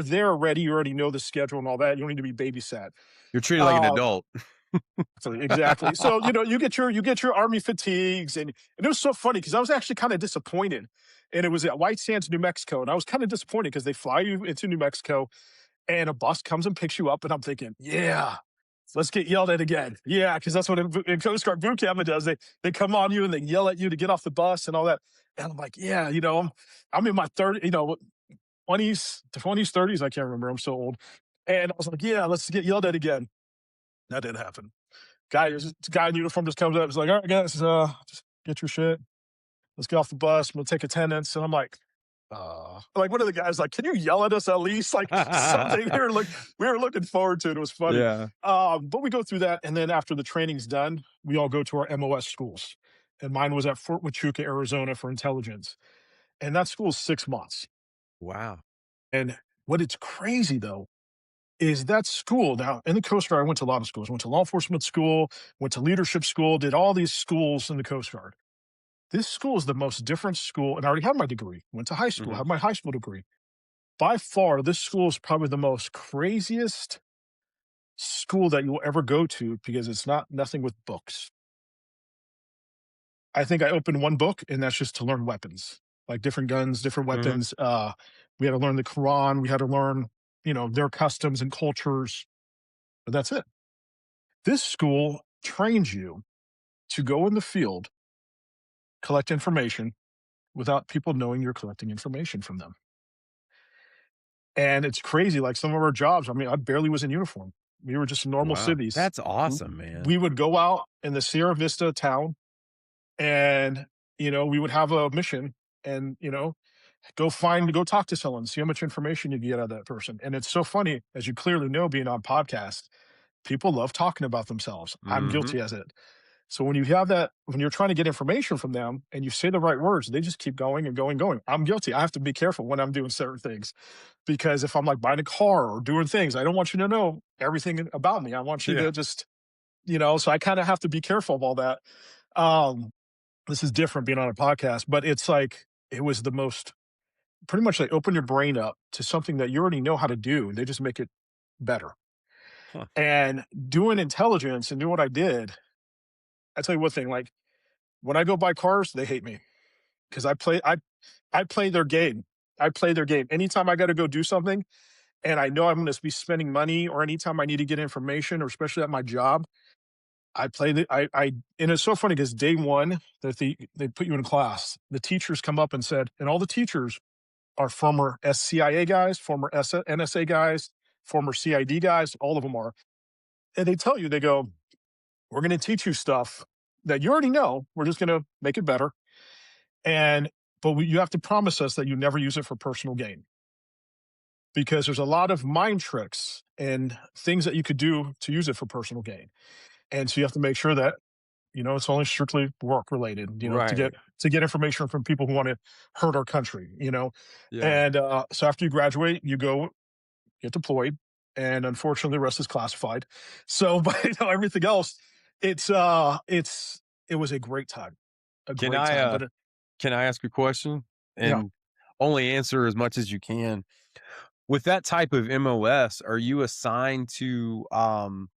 there already. You already know the schedule and all that. You don't need to be babysat. You're treated like an Uh adult. exactly. So, you get your army fatigues, and it was so funny because I was actually kind of disappointed. And it was at White Sands, New Mexico. And I was kind of disappointed because they fly you into New Mexico and a bus comes and picks you up. And I'm thinking, yeah, let's get yelled at again. Yeah, because that's what in Coast Guard boot camp it does. They come on you and they yell at you to get off the bus and all that. And I'm like, yeah, I'm in my 20s, 30s. I can't remember. I'm so old. And I was like, yeah, let's get yelled at again. That didn't happen. Guy in uniform just comes up. He's like, all right, guys, just get your shit. Let's get off the bus. We'll take attendance. And I'm like one of the guys, like, can you yell at us at least? Like something we were looking forward to it. It was funny. Yeah. But we go through that. And then after the training's done, we all go to our MOS schools. And mine was at Fort Huachuca, Arizona for intelligence. And that school is 6 months. Wow. And what it's crazy though is that school now in the Coast Guard. I went to a lot of schools, went to law enforcement school, went to leadership school, did all these schools in the Coast Guard. This school is the most different school, and I already had my degree, went to high school, Mhm. had my high school degree. By far, this school is probably the most craziest school that you'll ever go to because it's not nothing with books. I think I opened one book, and that's just to learn weapons, like different guns, different Mhm. weapons. We had to learn the Quran, we had to learn, their customs and cultures, but that's it. This school trains you to go in the field, collect information without people knowing you're collecting information from them. And it's crazy. Like some of our jobs, I mean, I barely was in uniform. We were just in normal Wow. cities. That's W- awesome, man. We would go out in the Sierra Vista town and, we would have a mission and, go talk to someone, see how much information you get out of that person. And it's so funny, as you clearly know, being on podcast, people love talking about themselves. I'm Mhm. guilty as it. So when you're trying to get information from them and you say the right words, they just keep going and going, and going. I'm guilty. I have to be careful when I'm doing certain things because if I'm like buying a car or doing things, I don't want you to know everything about me. I want you Yeah. to just, so I kind of have to be careful of all that. Um, this is different being on a podcast, but it's like, it was the most pretty much they open your brain up to something that you already know how to do. And they just make it better. Huh. And doing intelligence and doing what I did, I tell you one thing, like when I go buy cars, they hate me because I play their game. I play their game. Anytime I got to go do something and I know I'm going to be spending money or anytime I need to get information or especially at my job, I play and it's so funny because day one that they put you in class, the teachers come up and said, and all the teachers are former SCIA guys, former NSA guys, former CID guys, all of them are. And they tell you, they go, we're going to teach you stuff that you already know. We're just going to make it better. You have to promise us that you never use it for personal gain because there's a lot of mind tricks and things that you could do to use it for personal gain. And so you have to make sure that it's only strictly work related. Right. To get information from people who want to hurt our country. Yeah. And so after you graduate, you go get deployed, and unfortunately, the rest is classified. So, but everything else, it was a Can great I, time. uh But can I ask a question? yeah, And only answer as much as you can. With that type of MOS, are you assigned to,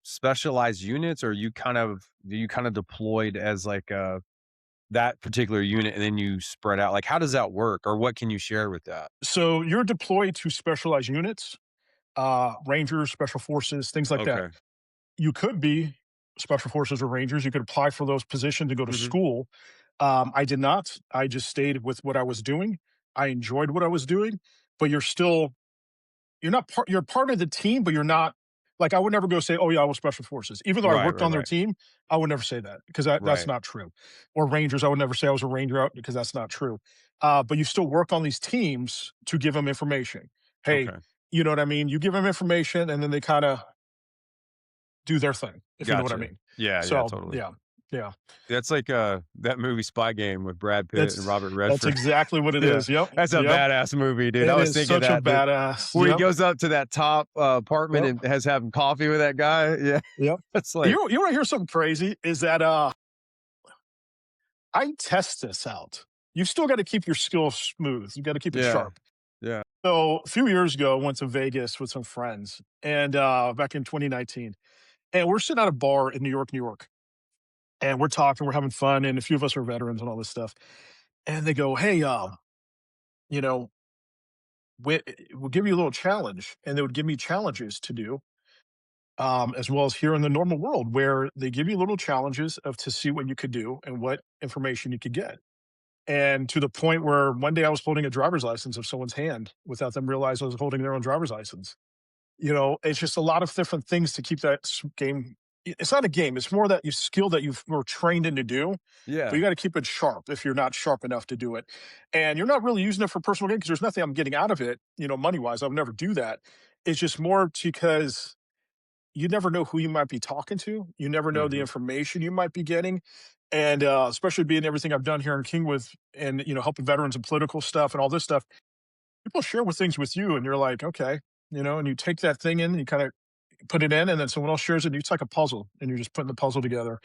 specialized units, or you kind of deployed as like, that particular unit and then you spread out? Like, how does that work, or what can you share with that? so you're deployed to specialized units, Rangers, Special Forces, things like that. Okay. You could be Special Forces or Rangers. You could apply for those positions to go to Mhm. school. I did not. I just stayed with what I was doing. I enjoyed what I was doing, but you're not part you're part of the team, but you're not like I would never go say, "Oh yeah, I was special forces." Even though I Right, worked right, on their right. team, I would never say that because that's Right. not true. Or Rangers, I would never say I was a Ranger out because that's not true. But you still work on these teams to give them information. Hey, Okay. you know what I mean? You give them information and then they kind of do their thing, if you know what I Gotcha. mean. Yeah, yeah, So totally. yeah. Yeah. That's like, that movie Spy Game with Brad Pitt and That's Robert that's Redford. exactly what it Yeah, is. Yep, that's a yep. badass movie, dude. I It was is thinking such a that the badass. where he Yep, goes up to that top, apartment yep, and has having coffee with that guy. Yeah, yep. it's like You wanna hear something crazy? Is that, I test this out. You still gotta keep your skills smooth. You gotta keep it yeah, sharp. yeah, So, a few years ago, I went to Vegas with some friends, and, back in 2019, and we're sitting at a bar in New York, and we're talking, we're having fun, and a few of us are veterans and all this stuff. And they go, "Hey, you know, we'll give you a little challenge," and they would give me challenges to do, as well as here in the normal world, where they give you little challenges of to see what you could do and what information you could get. And to the point where one day I was holding a driver's license of someone's hand without them realize I was holding their own driver's license. It's just a lot of different things to keep that game. It's not a game. It's more that you skill that you've were trained in to do, but yeah, you got to keep it sharp if you're not sharp enough to do it. And you're not really using it for personal gain because there's nothing I'm getting out of it, money wise. I would never do that. It's just more because you never know who you might be talking to. You never know the mhm, information you might be getting. And especially being everything I've done here in Kingwood and, helping veterans and political stuff and all this stuff, people share with things with you and you're like, okay, and you take that thing in and you kind of put it in and then someone else shares it. And it's like a puzzle and you're just putting the puzzle together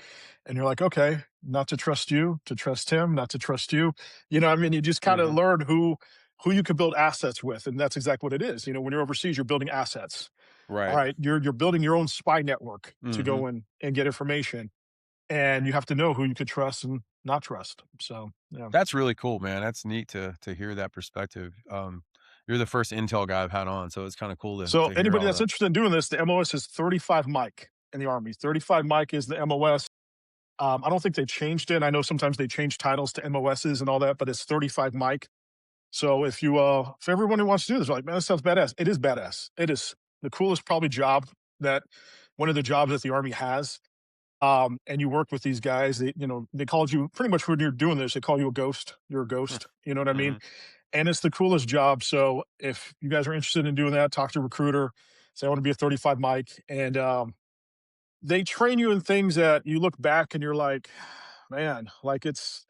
and you're like, okay, not to trust you, to trust him, not to trust you. I mean, you just kind of mhm, learn who you could build assets with. And that's exactly what it is. When you're overseas, you're building assets. All right, right. You're building your own spy network to mhm. go in and get information. And you have to know who you could trust and not trust. So yeah. That's really cool, man. That's neat to hear that perspective. You're the first intel guy I've had on, so it's kinda cool to So hear anybody all that's that. interested in doing this, the MOS is 35 Mike in the Army. 35 Mike is the MOS. I don't think they changed it. I know sometimes they change titles to MOSs and all that, but it's 35 Mike. So if everyone who wants to do this, are like, man, this sounds badass. It is badass. It is the coolest probably job that one of the jobs that the Army has. And you work with these guys. They called you pretty much when you're doing this. They call you a ghost. You're a ghost. You know what I mean? Mhm. And it's the coolest job. So if you guys are interested in doing that, talk to a recruiter. Say I want to be a 35 Mike, and they train you in things that you look back and you're like, man, like it's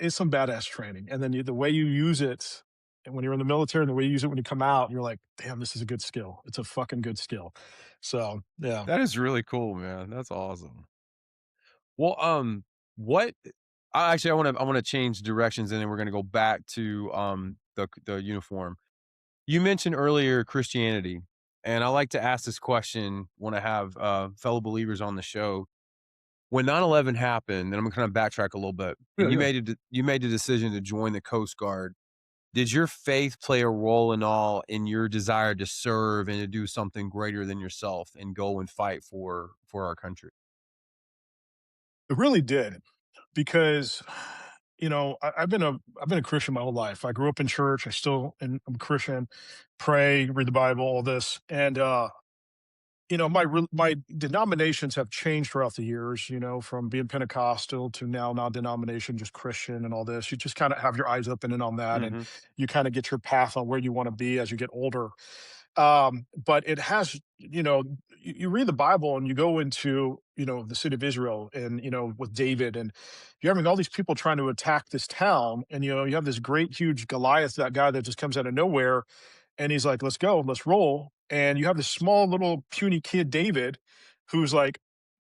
some badass training. And then the way you use it, and when you're in the military, and the way you use it when you come out, you're like, damn, this is a good skill. It's a fucking good skill. So yeah. That is really cool, man. That's awesome. Well, what I wanna change directions, and then we're gonna go back to, the uniform. You mentioned earlier Christianity, and I like to ask this question when I have, fellow believers on the show. When 9/11 happened, and I'm gonna kinda backtrack a little bit, Yeah, and yeah. you made the decision to join the Coast Guard. Did your faith play a role in all in your desire to serve and to do something greater than yourself and go and fight for our country? It really did. Because I've been a Christian my whole life. I grew up in church. I'm a Christian, pray, read the Bible, all this, and my denominations have changed throughout the years. From being Pentecostal to now non-denomination, just Christian, and all this. You just kind of have your eyes open and on that, and Mhm. you kind of get your path on where you want to be as you get older. But it has, you read the Bible and you go into, the city of Israel and, with David, and you're having all these people trying to attack this town. And, you have this great, huge Goliath, that guy that just comes out of nowhere. And he's like, let's go, let's roll. And you have this small little puny kid, David, who's like,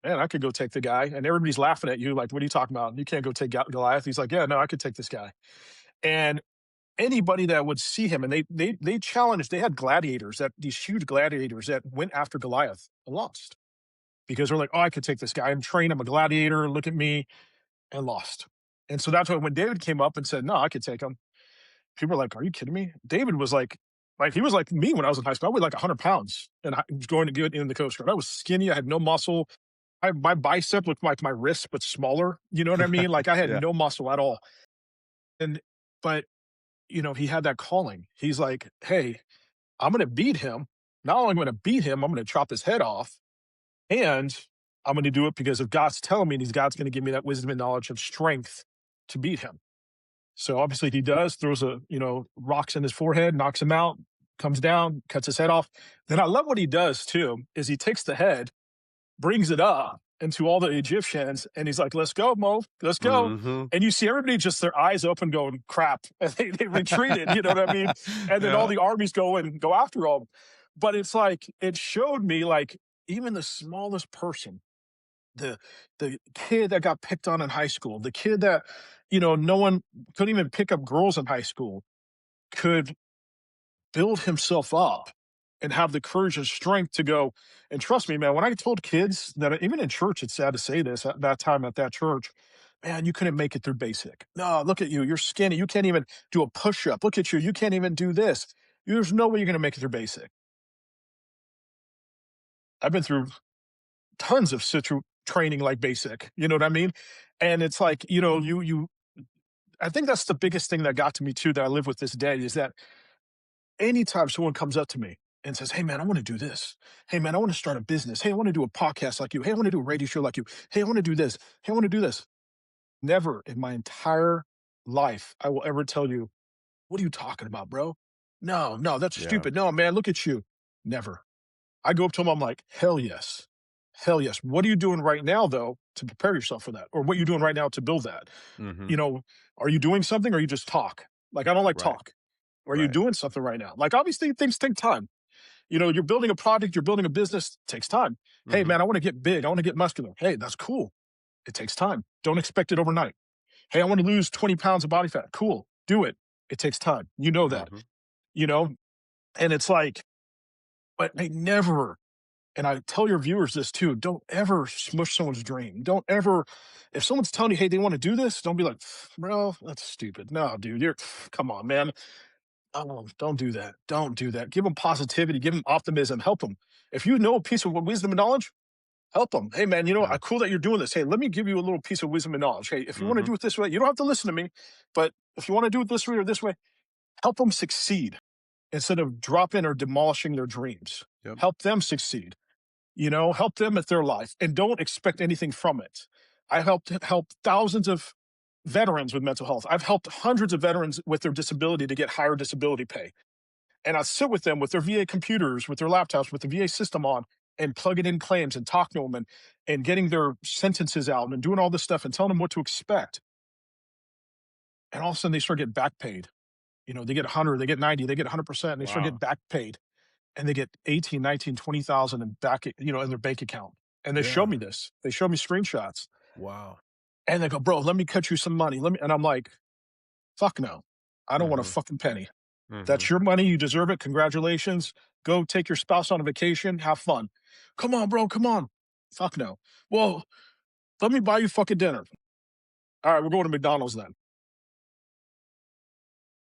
man, I could go take the guy. And everybody's laughing at you. Like, what are you talking about? You can't go take Goliath. He's like, yeah, no, I could take this guy. And anybody that would see him, and they challenged, they had gladiators, that these huge gladiators that went after Goliath and lost because they're like, oh, I could take this guy. I'm trained, I'm a gladiator, look at me, and lost. And so that's why when David came up and said, no, I could take him, people were like, are you kidding me? David was like he was like me when I was in high school. I weighed like 100 pounds and I was going to get in the Coast Guard. I was skinny, I had no muscle. My bicep looked like my wrist, but smaller. You know what I mean? Like I had Yeah. no muscle at all. And but he had that calling. He's like, hey, I'm going to beat him. Not only am I going to beat him, I'm going to chop his head off. And I'm going to do it because if God's telling me, and God's going to give me that wisdom and knowledge and strength to beat him. So obviously he does, throws rocks in his forehead, knocks him out, comes down, cuts his head off. Then I love what he does too, is he takes the head, brings it up, into all the Egyptians, and he's like, "Let's go, Mo, let's go." Mhm. And you see everybody just their eyes open, going, "Crap!" And they retreated. You know what I mean? And then all Yeah. the armies go and go after them. But it's like it showed me like even the smallest person, the the kid that got picked on in high school, the kid that no one couldn't even pick up girls in high school, could build himself up and have the courage and strength to go. And trust me, man, when I told kids that, even in church, it's sad to say this, at that time at that church, man, you couldn't make it through basic. No, look at you. You're skinny. You can't even do a push up. Look at you. You can't even do this. There's no way you're going to make it through basic. I've been through tons of training like basic. You know what I mean? And it's like, I think that's the biggest thing that got to me too, that I live with this day, is that anytime someone comes up to me and says, "Hey, man, I want to do this. Hey, man, I want to start a business. Hey, I want to do a podcast like you. Hey, I want to do a radio show like you. Hey, I want to do this. Hey, I want to do this." Never in my entire life I will ever tell you, "What are you talking about, bro? No, no, that's Yeah. stupid. No, man, look at you." Never. I go up to them, I'm like, "Hell yes. Hell yes. What are you doing right now, though, to prepare yourself for that? Or what are you doing right now to build that? Mhm. You know, are you doing something or you just talk?" Like, I don't like Right. talk. Are you Right. doing something right now? Like, obviously, things take time. You're building a project, you're building a business, takes time. Hey, Mhm. man, I want to get big. I want to get muscular. Hey, that's cool. It takes time. Don't expect it overnight. Hey, I want to lose 20 pounds of body fat. Cool. Do it. It takes time. You know that, Mhm. you know? And it's like, but I never, and I tell your viewers this too, don't ever smush someone's dream. Don't ever, if someone's telling you, hey, they want to do this, don't be like, "Bro, that's stupid." No, dude, come on, man. Oh, don't do that. Don't do that. Give them positivity, give them optimism, help them. If you know a piece of wisdom and knowledge, help them. Hey, man, Yeah. cool that you're doing this. Hey, let me give you a little piece of wisdom and knowledge. Hey, if you want to Mhm. do it this way, you don't have to listen to me, but if you want to do it this way or this way, help them succeed instead of dropping or demolishing their dreams. Yep. Help them succeed. Help them at their life and don't expect anything from it. I help thousands of veterans with mental health. I've helped hundreds of veterans with their disability to get higher disability pay. And I sit with them with their VA computers, with their laptops, with the VA system on, and plugging in claims and talking to them, and getting their sentences out and doing all this stuff and telling them what to expect. And all of a sudden they start getting back paid. They get 100, they get 90, they get 100%, and they start getting Wow. back paid. And they get 18, 19, 20,000 in back, in their bank account. And they show Yeah. me this. They show me screenshots. Wow. And they go, "Bro, let me cut you some money. Let me," and I'm like, "Fuck no. I don't want a Mhm. fucking penny. That's Mhm. your money. You deserve it. Congratulations. Go take your spouse on a vacation. Have fun." "Come on, bro. Come on." "Fuck no." "Well, let me buy you fucking dinner." "All right, we're going to McDonald's then."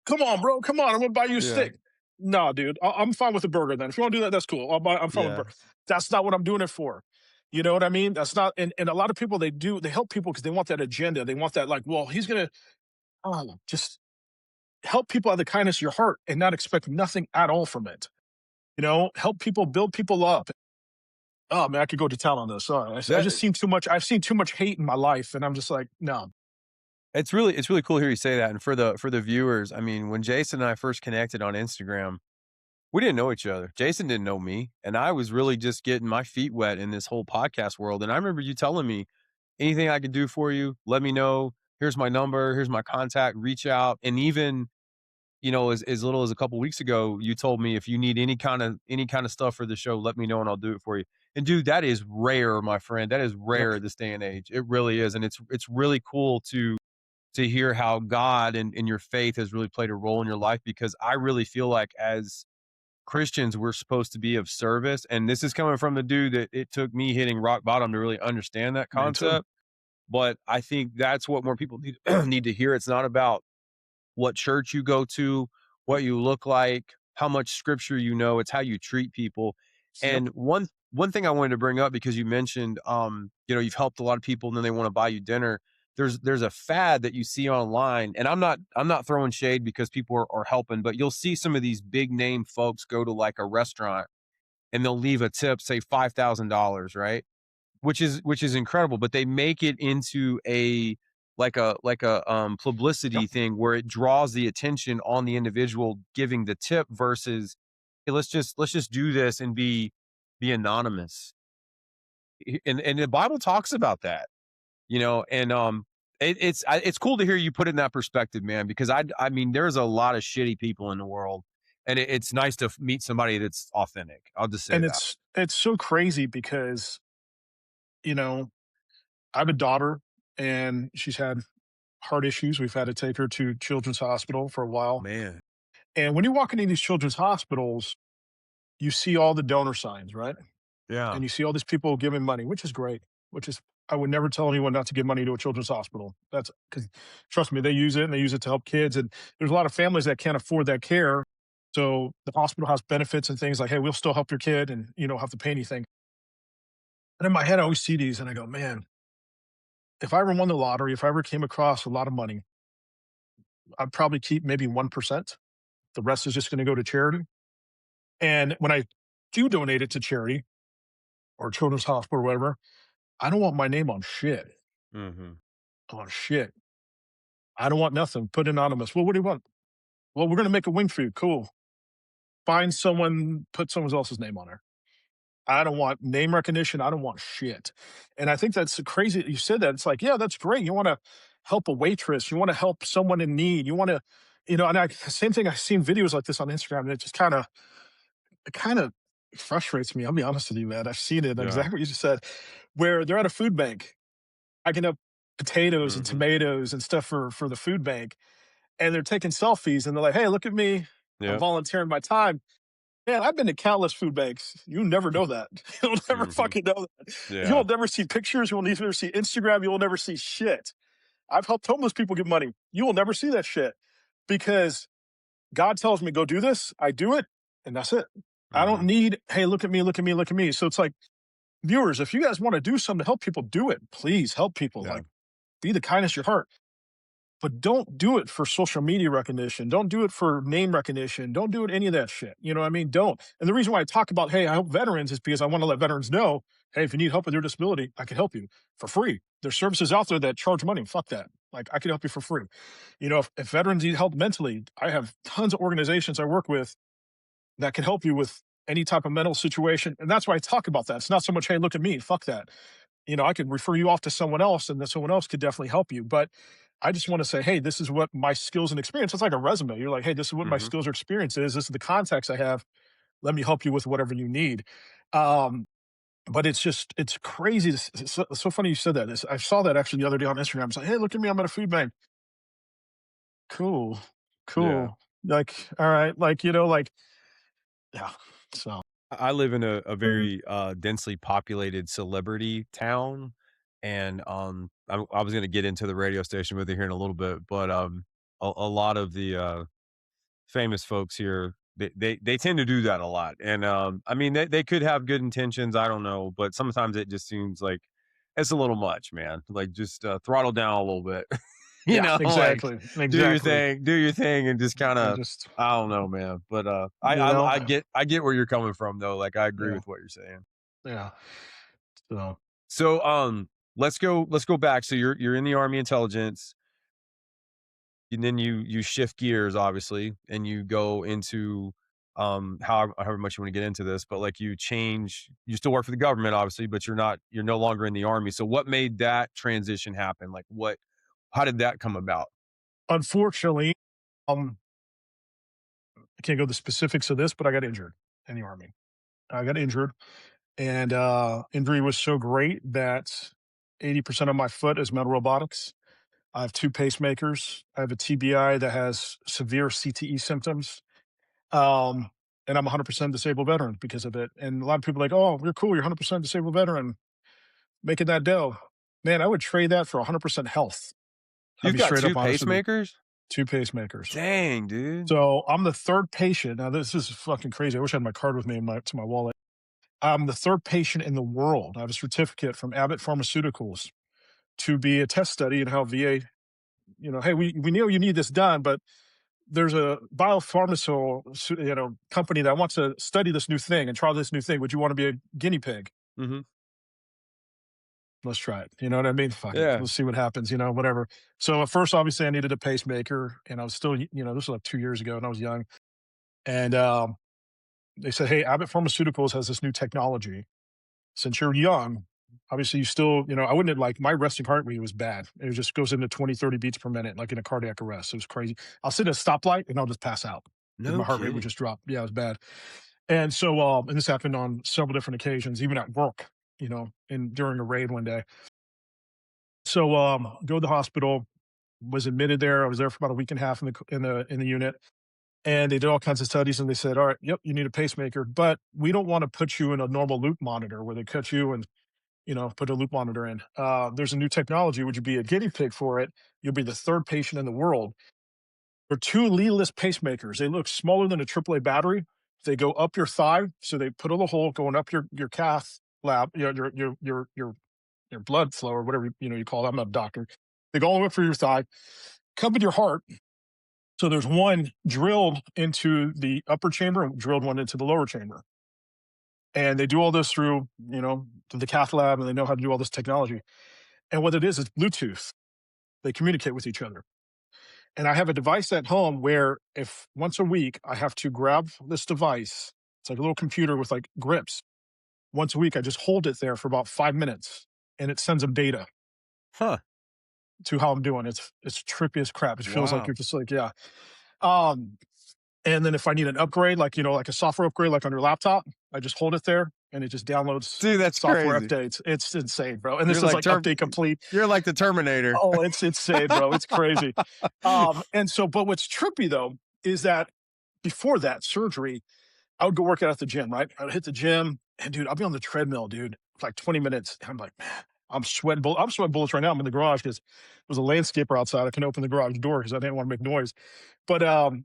"Come on, bro. Come on. I'm gonna buy you a Yeah. steak." "No, dude. I'm fine with a burger then. If you want to do that, that's cool. I'm fine with a Yeah. burger." That's not what I'm doing it for. You know what I mean? That's not. And a lot of people, they help people because they want that agenda. They want that, like, well, he's gonna, just help people out of the kindness of your heart and not expect nothing at all from it. Help people, build people up. Oh man, I could go to town on this. Sorry, I That just seen too much. I've seen too much hate in my life, and I'm just like, no. it's really cool to hear you say that, and for the viewers, I mean, when Jason and I first connected on Instagram, we didn't know each other. Jason didn't know me, and I was really just getting my feet wet in this whole podcast world, and I remember you telling me, "Anything I can do for you, let me know. Here's my number, here's my contact, reach out." And even, as little as a couple weeks ago, you told me, "If you need any kind of stuff for the show, let me know and I'll do it for you." And dude, that is rare, my friend. That is Yep, rare this day and age. It really is. And it's really cool to hear how God and your faith has really played a role in your life, because I really feel like as Christians, we're supposed to be of service. And this is coming from the dude that it took me hitting rock bottom to really understand that me too. concept. But I think that's what more people need need to hear. It's not about what church you go to, Yep, what you look like, how much scripture you know. It's how you treat people. yep, And one thing I wanted to bring up, because you mentioned, you've helped a lot of people and then they want to buy you dinner. There's a fad that you see online, and I'm not throwing shade because people are helping, but you'll see some of these big name folks go to like a restaurant and they'll leave a tip, say $5,000, right? Which is incredible, but they make it into a yep. publicity thing where it draws the attention on the individual giving the tip versus, "Hey, let's just do this and be anonymous." And the Bible talks about that, and it's cool to hear you put in that perspective, man, because I mean there's a lot of shitty people in the world, and it's nice to meet somebody that's authentic. I'll just say And that. it's so crazy because, you know, I have a daughter and she's had heart issues. We've had to take her to Children's Hospital for a while. Man. And when you walk into these children's hospitals, you see all the donor signs, right? Yeah. And you see all these people giving money, which is great, which is I would never tell anyone not to give money to a children's hospital. That's because trust me, they use it and they use it to help kids. And there's a lot of families that can't afford that care. So the hospital has benefits and things like, hey, we'll still help your kid and you don't have to pay anything. And in my head, I always see these and I go, man, if I ever won the lottery, if I ever came across a lot of money, I'd probably keep maybe 1%. The rest is just going to go to charity. And when I do donate it to charity or children's hospital or whatever, I don't want my name on shit. Mhm. On shit. I don't want nothing. Put anonymous. Well, what do you want? Well, we're going to make a wing for you. Cool. Find someone, put someone else's name on there. I don't want name recognition. I don't want shit. And I think that's crazy that you said that. It's like, yeah, that's great. You want to help a waitress. You want to help someone in need. You want to, and same thing. I've seen videos like this on Instagram and it just kind of frustrates me. I'll be honest with you, man. I've seen it Yeah. exactly what you just said, where they're at a food bank packing up potatoes and Mhm. tomatoes and stuff for the food bank, and they're taking selfies, and they're like, "Hey, look at me. I'm Yep. volunteering my time." Man, I've been to countless food banks. You never know that. You'll never Mhm. fucking know that. Yeah. You'll never see pictures. You'll never see Instagram. You'll never see shit. I've helped homeless people get money. You will never see that shit because God tells me go do this. I do it, and that's it. I don't Mhm. need, hey, look at me, look at me, look at me. So it's like, viewers, if you guys want to do something to help people, do it. Please help people. Yeah. Like, be the kindness of your heart. But don't do it for social media recognition. Don't do it for name recognition. Don't do it any of that shit. You know what I mean? Don't. And the reason why I talk about, hey, I help veterans is because I want to let veterans know, hey, if you need help with your disability, I can help you for free. There's services out there that charge money. Fuck that. Like I can help you for free. If veterans need help mentally, I have tons of organizations I work with that can help you with any type of mental situation. And that's why I talk about that. It's not so much, hey, look at me, fuck that. I could refer you off to someone else and then someone else could definitely help you. But I just want to say, hey, this is what my skills and experience. It's like a resume. You're like, hey, this is what my Mhm. skills or experience is. This is the context I have. Let me help you with whatever you need. Um, but it's crazy. It's so funny you said that. I saw that actually the other day on Instagram. It's like, hey, look at me. I'm at a food bank. Cool. Yeah. Cool. Like, all right. Like, yeah. So, I live in a very, densely populated celebrity town, and, I was gonna get into the radio station with you here in a little bit, but, a lot of the, famous folks here, they tend to do that a lot, and, I mean, they could have good intentions, I don't know, but sometimes it just seems like it's a little much, man, like, just, throttle down a little bit, yeah, like, exactly. Exactly. do your thing, and just I kinda just, I don't know, man, but, I you I know, I get where you're coming from, though, like, I agree yeah, with what you're saying. yeah. So, So, let's go back, so you're in the Army intelligence, and then you shift gears, obviously, and you go into, however much you wanna get into this, but, like, you still work for the government, obviously, but you're no longer in the Army, so what made that transition happen? Like, how did that come about? unfortunately, um, I can't go to the specifics of this, but I got injured in the army. I got injured, and injury was so great that 80% of my foot is metal robotics. I have two pacemakers. I have a TBI that has severe CTE symptoms. Um, and I'm a 100% disabled veteran because of it. And a lot of people are like, oh, you're cool. You're 100% disabled veteran, making that dough. Man, I would trade that for 100% health. I'd You've be got straight 2 up honest with you. pacemakers? Two pacemakers. Dang, dude. So I'm the third patient. Now this is fucking crazy. I wish I had my card with me in my wallet. I'm the third patient in the world. I have a certificate from Abbott Pharmaceuticals to be a test study in how VA, hey, we know you need this done, but there's a biopharmaceutical, company that wants to study this new thing and try this new thing. Would you want to be a guinea pig? Mhm. Let's try it. You know what I mean? Fuck it. Yeah. Let's see what happens, whatever. So at first, obviously I needed a pacemaker and I was still, this was like 2 years ago and I was young. And they said, hey, Abbott Pharmaceuticals has this new technology. Since you're young, Obviously, you still, I wouldn't have, like, my resting heart rate was bad. It just goes into 20, 30 beats per minute, like in a cardiac arrest. It was crazy. I'll sit at a stoplight and I'll just pass out because No my heart rate would kidding. just drop. Yeah, it was bad. And so, and this happened on several different occasions, even at work, and during a raid one day. So, go to the hospital, was admitted there. I was there for about a week and a half in the unit, and they did all kinds of studies. And they said, "All right, yep, you need a pacemaker, but we don't want to put you in a normal loop monitor where they cut you and put a loop monitor in. There's a new technology. Would you be a guinea pig for it? You'll be the third patient in the world. They're two leadless pacemakers. They look smaller than a AAA battery. They go up your thigh, so they put a little hole going up your calf lab, your blood flow or whatever you call it. I'm not a doctor. They go all the way up through your thigh, come in your heart. So there's one drilled into the upper chamber and drilled one into the lower chamber. And they do all this through, the cath lab, and they know how to do all this technology. And what it is Bluetooth. They communicate with each other. And I have a device at home where if once a week I have to grab this device, it's like a little computer with like grips. Once a week, I just hold it there for about 5 minutes and it sends them data Huh. to how I'm doing. It's trippy as crap. It feels like Wow. you're just like, yeah. Um, and then if I need an upgrade, like, like a software upgrade, like on your laptop, I just hold it there and it just downloads Dude, that's software crazy. updates. It's insane, bro. And this You're is like like term update complete. you're like the Terminator. Oh, it's insane, bro. It's crazy. And so, but what's trippy though is that before that surgery, I would go work out at the gym, right? I would hit the gym, and dude, I'll be on the treadmill, dude, for like 20 minutes. And I'm like, man, I'm sweating bullets right now. I'm in the garage because there was a landscaper outside. I couldn't open the garage door because I didn't want to make noise. But I'm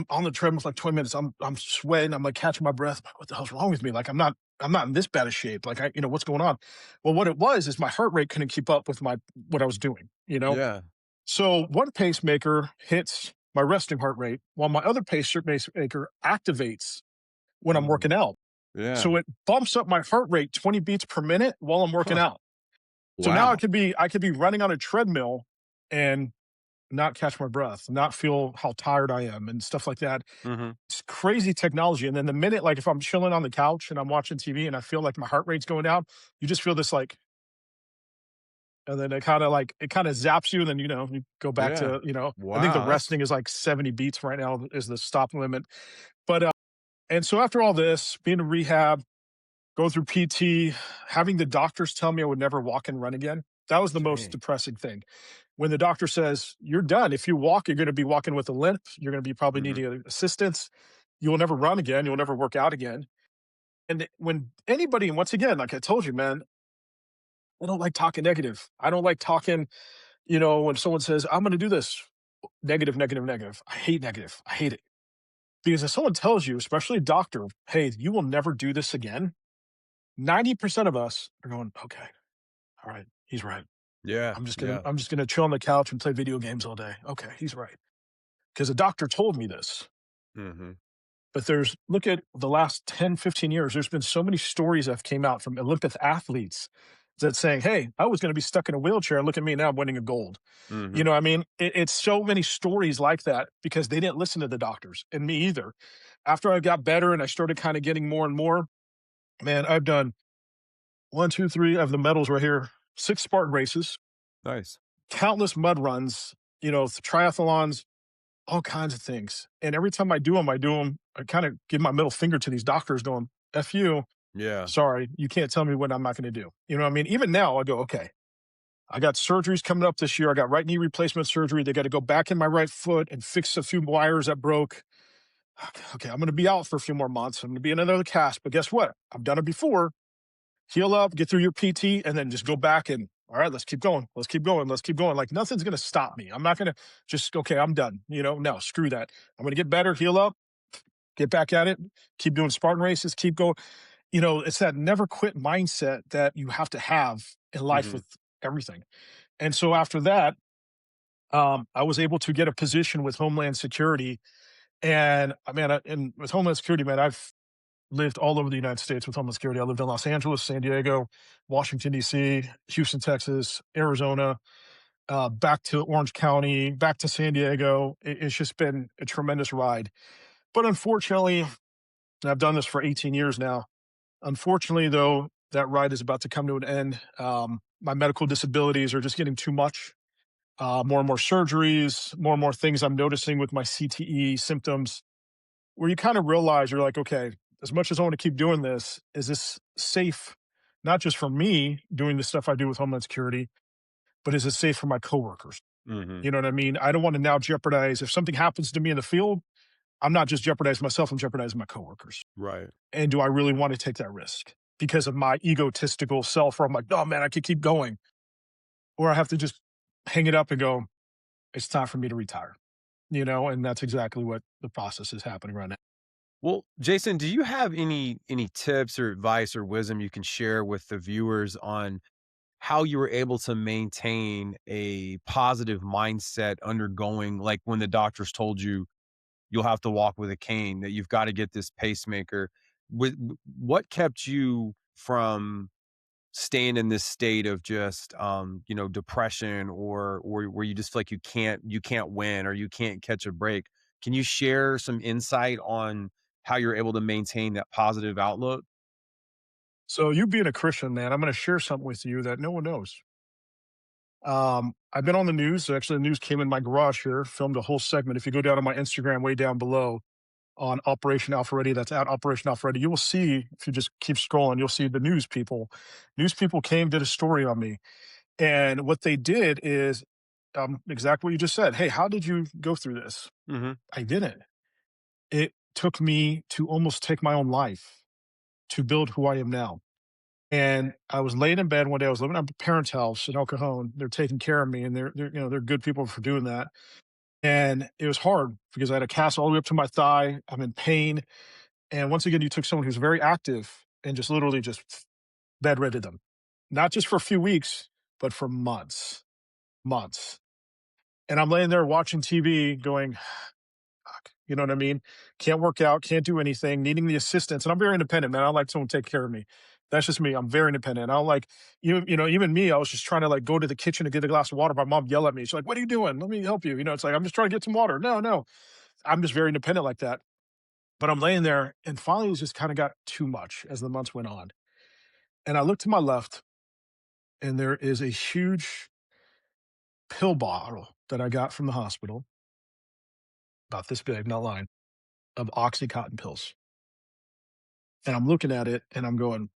on the treadmill for like 20 minutes. I'm sweating. I'm like catching my breath. I'm like, what the hell's wrong with me? Like I'm not in this bad of shape. Like what's going on? Well, what it was is my heart rate couldn't keep up with what I was doing. Yeah. So one pacemaker hits my resting heart rate while my other pacemaker activates when I'm Oh, working out. yeah. So it bumps up my heart rate 20 beats per minute while I'm working Huh. out. So now I Wow. could be running on a treadmill and not catch my breath, not feel how tired I am and stuff like that. Mhm. It's crazy technology. And then the minute, like if I'm chilling on the couch and I'm watching TV and I feel like my heart rate's going down, you just feel this like, and then it kind of zaps you, and then you go back Yeah. to I think the Wow, that's resting is like 70 beats right now is the stop limit. But and so after all this, being in rehab, going through PT, having the doctors tell me I would never walk and run again, that was the most dang. depressing thing. When the doctor says you're done, if you walk, you're going to be walking with a limp, you're going to be probably Mhm. needing assistance, you will never run again, you'll never work out again. And when anybody, and once again, like I told you, man, I don't like talking negative. I don't like talking. When someone says, I'm going to do this, negative, negative, negative. I hate negative. I hate it. Because if someone tells you, especially a doctor, hey, you will never do this again, 90% of us are going, okay, all right, he's right. Yeah, I'm just gonna yeah. I'm just gonna chill on the couch and play video games all day. Okay, he's right. Because a doctor told me this. Mhm. But look at the last 10, 15 years, there's been so many stories that have came out from Olympic athletes that saying, hey, I was gonna be stuck in a wheelchair and look at me now, I'm winning a gold. You Mhm. know what I mean? It's so many stories like that because they didn't listen to the doctors and me either. After I got better and I started kind of getting more and more, man, I've done one, two, three. I have the medals right here. 6 Spartan races, Nice. countless mud runs, triathlons, all kinds of things. And every time I do them. I kind of give my middle finger to these doctors, going, "F you, Yeah. sorry, you can't tell me what I'm not going to do." You know what I mean? Even now, I go, "Okay, I got surgeries coming up this year. I got right knee replacement surgery. They got to go back in my right foot and fix a few wires that broke. Okay, I'm going to be out for a few more months. I'm going to be in another cast, but guess what? I've done it before. Heal up, get through your PT, and then just go back and all right, let's keep going. Let's keep going. Let's keep going. Like nothing's going to stop me. I'm not going to just, okay, I'm done. No, screw that. I'm going to get better, heal up, get back at it, keep doing Spartan races, keep going. It's that never quit mindset that you have to have in life Mhm. with everything. And so after that, I was able to get a position with Homeland Security. And and with Homeland Security, man, I've lived all over the United States with Homeland Security. I lived in Los Angeles, San Diego, Washington, D.C., Houston, Texas, Arizona, back to Orange County, back to San Diego. It's just been a tremendous ride. But unfortunately, and I've done this for 18 years now. Unfortunately, though, That ride is about to come to an end. My medical disabilities are just getting too much. More and more surgeries, more and more things I'm noticing with my CTE symptoms, where you kind of realize you're like, okay, as much as I want to keep doing this, is this safe? Not just for me doing the stuff I do with Homeland Security, but is it safe for my coworkers? Mhm. You know what I mean? I don't want to now jeopardize if something happens to me in the field. I'm not just jeopardizing myself, I'm jeopardizing my coworkers. Right. And do I really want to take that risk because of my egotistical self where I'm like, oh man, I could keep going? Or I have to just hang it up and go, it's time for me to retire, and that's exactly what the process is happening right now. Well, Jason, do you have any tips or advice or wisdom you can share with the viewers on how you were able to maintain a positive mindset undergoing, like, when the doctors told you you'll have to walk with a cane, that you've got to get this pacemaker? What kept you from staying in this state of just, depression, or where you just feel like you can't win or you can't catch a break? Can you share some insight on how you're able to maintain that positive outlook? So, you being a Christian, man, I'm going to share something with you that no one knows. I've been on the news. Actually, the news came in my garage here, filmed a whole segment. If you go down to my Instagram, way down below on Operation Alpha Ready, that's at Operation Alpha Ready, you will see, if you just keep scrolling, you'll see the news people. News people came, did a story on me. And what they did is exactly what you just said. Hey, how did you go through this? Mhm. I didn't. It took me to almost take my own life to build who I am now. And I was laying in bed one day. I was living at my parents' house in El Cajon. They're taking care of me, and they're good people for doing that. And it was hard because I had a cast all the way up to my thigh. I'm in pain. And once again, you took someone who's very active and just literally just bedridden them, not just for a few weeks, but for months, months. And I'm laying there watching TV, going, fuck, you know what I mean? Can't work out, can't do anything, needing the assistance. And I'm very independent, man. I like someone to take care of me. That's just me. I'm very independent. I don't like even me. I was just trying to like go to the kitchen to get a glass of water. My mom yelled at me. She's like, "What are you doing? Let me help you." It's like I'm just trying to get some water. No, no, I'm just very independent like that. But I'm laying there, and finally, it was just kind of got too much as the months went on. And I looked to my left, and there is a huge pill bottle that I got from the hospital, about this big, not lying, of Oxycontin pills. And I'm looking at it, and I'm going,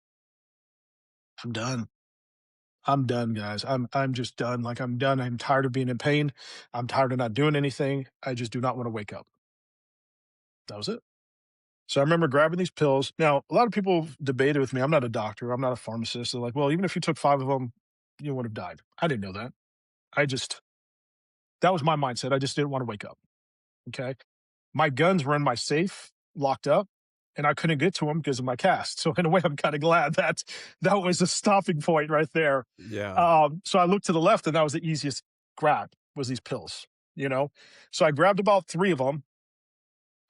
I'm done. I'm done, guys. I'm just done. Like I'm done. I'm tired of being in pain. I'm tired of not doing anything. I just do not want to wake up. That was it. So I remember grabbing these pills. Now, a lot of people debated with me. I'm not a doctor. I'm not a pharmacist. They're like, well, even if you took 5 of them, you would have died. I didn't know that. I just that was my mindset. I just didn't want to wake up. Okay. My guns were in my safe, locked up, and I couldn't get to them because of my cast. So in a way, I'm kind of glad that that was a stopping point right there. Yeah. So I looked to the left, and that was the easiest grab was these pills. You know, so I grabbed about 3 of them.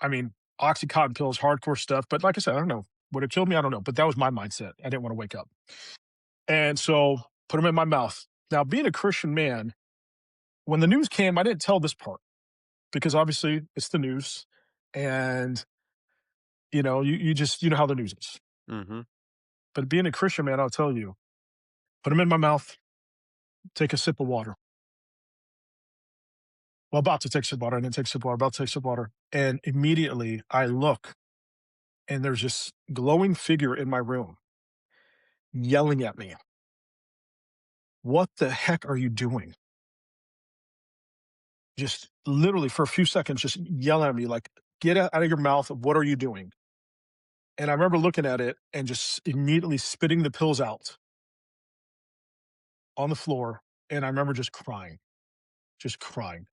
I mean, OxyContin pills, hardcore stuff. But like I said, I don't know. Would it kill me? I don't know. But that was my mindset. I didn't want to wake up, and so put them in my mouth. Now, being a Christian man, when the news came, I didn't tell this part because obviously it's the news, and you just how the news is. Mhm. But being a Christian man, I'll tell you, put them in my mouth, take a sip of water. Well, about to take a sip of water, I didn't take a sip of water, about to take a sip of water. And immediately I look and there's this glowing figure in my room yelling at me. What the heck are you doing? Just literally for a few seconds, just yelling at me, like, get out of your mouth. What are you doing? And I remember looking at it and just immediately spitting the pills out on the floor. And I remember just crying, just crying.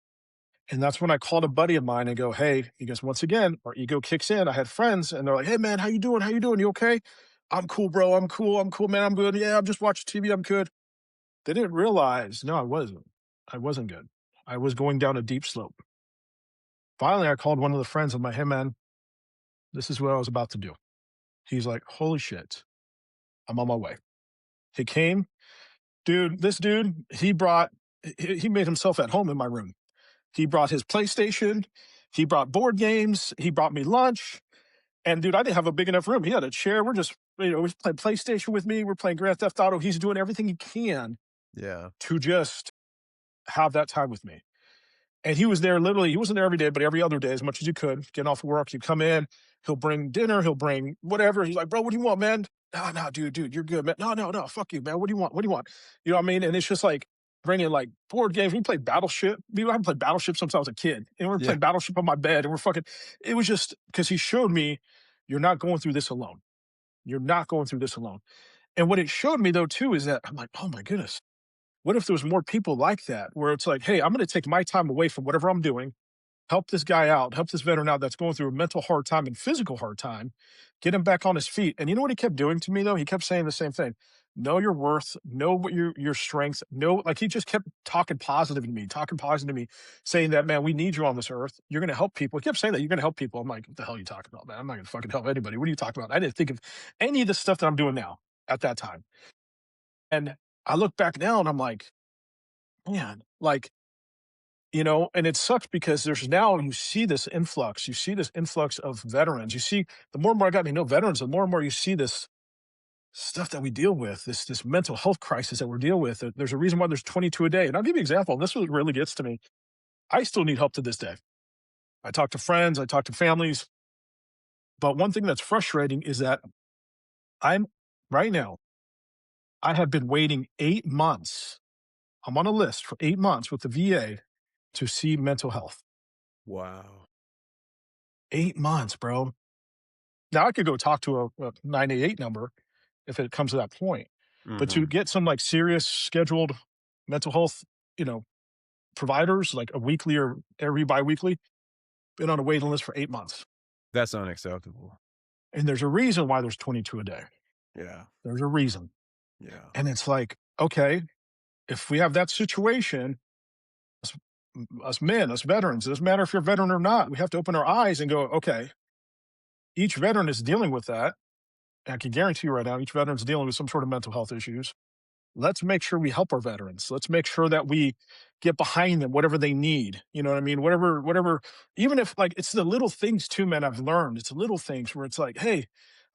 And that's when I called a buddy of mine and go, "Hey," he goes, "once again, our ego kicks in." I had friends and they're like, "Hey man, how you doing? How you doing? You okay?" "I'm cool, bro. I'm cool. I'm cool, man. I'm good. Yeah, I'm just watching TV. I'm good." They didn't realize, no, I wasn't. I wasn't good. I was going down a deep slope. Finally, I called one of the friends. I'm like, "Hey man, this is what I was about to do." He's like, "Holy shit, I'm on my way." He came, dude. This dude, he made himself at home in my room. He brought his PlayStation. He brought board games. He brought me lunch. And dude, I didn't have a big enough room. He had a chair. We're just He's playing PlayStation with me. We're playing Grand Theft Auto. He's doing everything he can Yeah. to just have that time with me. And he was there literally, he wasn't there every day, but every other day, as much as you could, getting off work, he'd come in, he'll bring dinner, he'll bring whatever. He's like, bro, what do you want, man? No, no, dude, you're good, man. No, no, no, fuck you, man. What do you want? What do you want? You know what I mean? And it's just like bringing like board games. We played Battleship. I haven't played Battleship since I was a kid. And we were Yeah. playing Battleship on my bed and we're fucking, it was just because he showed me, you're not going through this alone. You're not going through this alone. And what it showed me though, too, is that I'm like, oh my goodness, what if there was more people like that where it's like, hey, I'm going to take my time away from whatever I'm doing, help this guy out, help this veteran out that's going through a mental hard time and physical hard time, get him back on his feet. And you know what he kept doing to me though? He kept saying the same thing. Know your worth, know what your strengths, know like he just kept talking positive to me, talking positive to me, saying that man, we need you on this earth. You're gonna help people. He kept saying that you're gonna help people. I'm like, what the hell are you talking about, man? I'm not gonna fucking help anybody. What are you talking about? I didn't think of any of the stuff that I'm doing now at that time. And I look back now and I'm like, man, like and it sucks because there's now you see this influx of veterans. You see, the more and more I got to know veterans, the more and more you see this stuff that we deal with, this mental health crisis that we're dealing with. There's a reason why there's 22 a day. And I'll give you an example. This is what really gets to me. I still need help to this day. I talk to friends, I talk to families, but one thing that's frustrating is that I'm right now, I have been waiting 8 months. I'm on a list for 8 months with the VA to see mental health. Wow. 8 months, bro. Now I could go talk to a 988 number if it comes to that point, but to Mhm. get some, like, serious scheduled mental health, you know, providers, like a weekly or every biweekly, been on a waiting list for 8 months, That's unacceptable. and there's a reason why there's 22 a day. Yeah. There's a reason, Yeah. and it's like, okay, if we have that situation, us us men, us veterans, it doesn't matter if you're a veteran or not, we have to open our eyes and go, "Okay, each veteran is dealing with that." I can guarantee you right now, each veteran's dealing with some sort of mental health issues. Let's make sure we help our veterans. Let's make sure that we get behind them, whatever they need. You know what I mean? Whatever, even if like it's the little things too, man, I've learned. It's the little things where it's like, hey,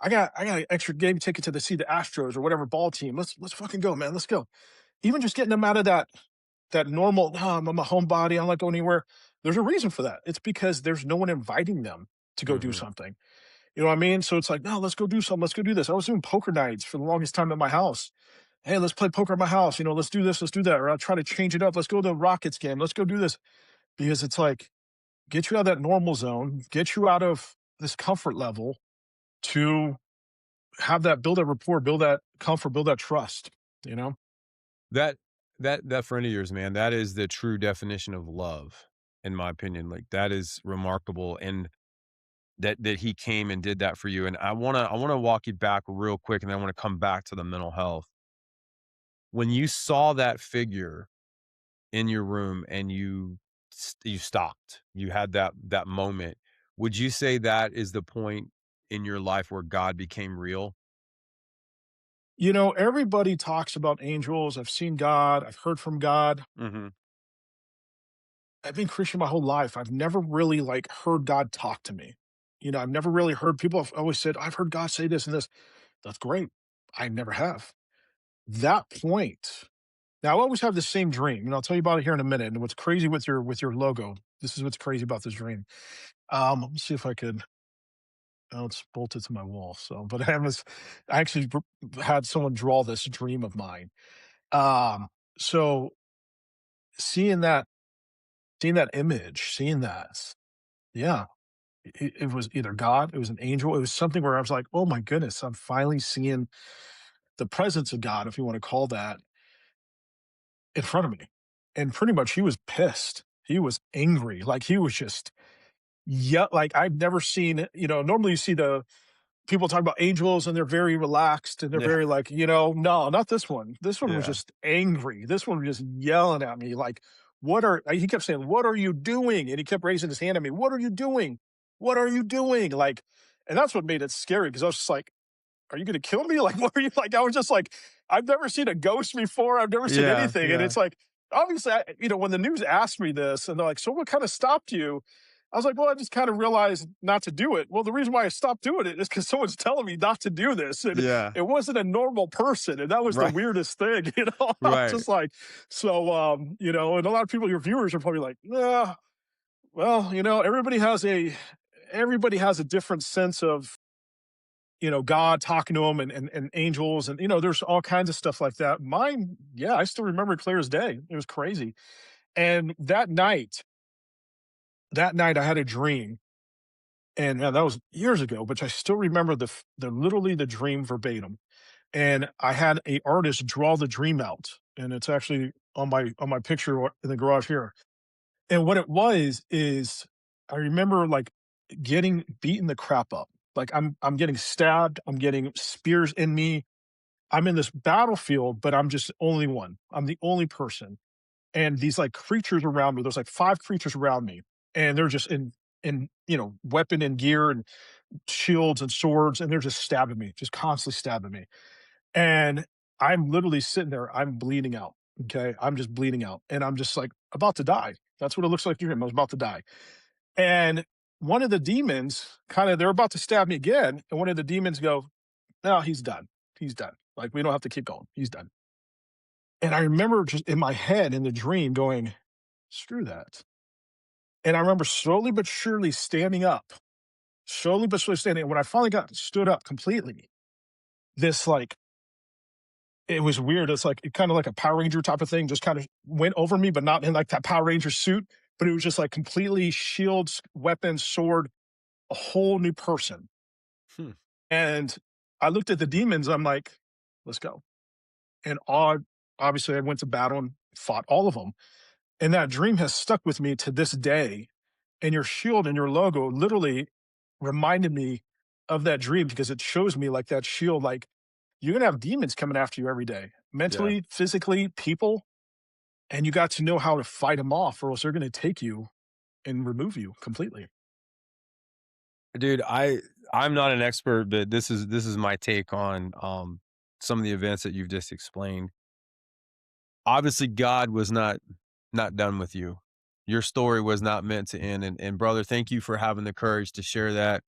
I got an extra game ticket to see the Astros or whatever ball team. Let's fucking go, man. Let's go. Even just getting them out of that normal, "Oh, I'm a homebody, I'm not going anywhere." There's a reason for that. It's because there's no one inviting them to go do Mhm. something. You know what I mean? So it's like, no, let's go do something. Let's go do this. I was doing poker nights for the longest time at my house. Hey, let's play poker at my house. Let's do this, let's do that. Or I'll try to change it up. Let's go to the Rockets game. Let's go do this. Because it's like, get you out of that normal zone, get you out of this comfort level to have that, build that rapport, build that comfort, build that trust, you know? That that friend of yours, man, that is the true definition of love, in my opinion. Like, that is remarkable, and that he came and did that for you, and I wanna walk you back real quick, and then I wanna come back to the mental health. When you saw that figure in your room and you stopped, you had that moment, would you say that is the point in your life where God became real? Everybody talks about angels. I've seen God, I've heard from God. Mhm. I've been Christian my whole life. I've never really like heard God talk to me. I've never really heard people have always said, I've heard God say this and this. That's great. I never have. That point. Now I always have the same dream, and I'll tell you about it here in a minute. And what's crazy with your logo, this is what's crazy about this dream. Let me see if I could. Oh, it's bolted to my wall. So, but I actually had someone draw this dream of mine. So seeing that, seeing that image, seeing that, yeah, it was either God, it was an angel, it was something where I was like, oh my goodness, I'm finally seeing the presence of God, if you want to call that, in front of me. And pretty much he was pissed. He was angry. Like he was just, yeah, like I've never seen, normally you see the people talk about angels and they're very relaxed and they're Yeah, very like, no, not this one. This one was yeah. just angry. This one was just yelling at me like, he kept saying, what are you doing? And he kept raising his hand at me. What are you doing? What are you doing? Like, and that's what made it scary because I was just like, are you going to kill me? Like, what are you like? I was just like, I've never seen a ghost before. I've never seen Yeah, anything. And yeah. it's like, obviously, when the news asked me this and they're like, so what kind of stopped you? I was like, well, I just kind of realized not to do it. Well, the reason why I stopped doing it is because someone's telling me not to do this. And Yeah. it wasn't a normal person. And that was the Right. weirdest thing, you know? I was Right. just like, so, you know, and a lot of people, your viewers are probably like, nah, well, you know, everybody has a different sense of, you know, God talking to them and angels. And, you know, there's all kinds of stuff like that. Mine, yeah, I still remember it clear as day. It was crazy. And that night I had a dream, and that was years ago, but I still remember the literally the dream verbatim. And I had a artist draw the dream out, and it's actually on my picture in the garage here. And what it was is I remember like getting beaten the crap up. Like I'm getting stabbed, I'm getting spears in me. I'm in this battlefield, but I'm just the only one. I'm the only person. And these like creatures around me, there's like five creatures around me, and they're just in you know, weapon and gear and shields and swords, and they're just stabbing me, just constantly stabbing me. And I'm literally sitting there, I'm bleeding out. Okay. I'm just bleeding out. And I'm just like about to die. That's what it looks like to him. I was about to die. And one of the demons kind of, they're about to stab me again. And one of the demons go, no, he's done. He's done. Like, we don't have to keep going. He's done. And I remember just in my head in the dream going, screw that. And I remember slowly but surely standing up, slowly but surely standing. And when I finally got stood up completely, this like, it was weird. It's like, it kind of like a Power Ranger type of thing, just kind of went over me, but not in like that Power Ranger suit. But it was just like completely shields, weapons, sword, a whole new person. Hmm. And I looked at the demons. I'm like, let's go. And obviously, I went to battle and fought all of them. And that dream has stuck with me to this day. And your shield and your logo literally reminded me of that dream because it shows me like that shield, like you're going to have demons coming after you every day, Yeah. mentally, physically, people. And you got to know how to fight them off, or else they're going to take you and remove you completely. Dude, I'm not an expert, but this is my take on some of the events that you've just explained. Obviously, God was not done with you. Your story was not meant to end. And brother, thank you for having the courage to share that.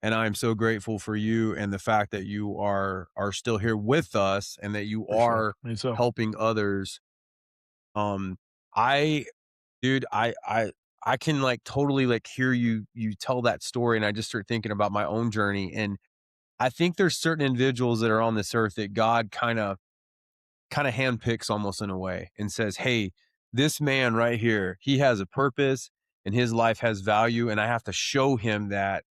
And I'm so grateful for you and the fact that you are still here with us and that you For sure. are I mean, so helping others. Um, I dude, I can like totally like hear you tell that story, and I just start thinking about my own journey. And I think there's certain individuals that are on this earth that God kind of handpicks almost in a way and says, hey, this man right here, he has a purpose and his life has value. And I have to show him that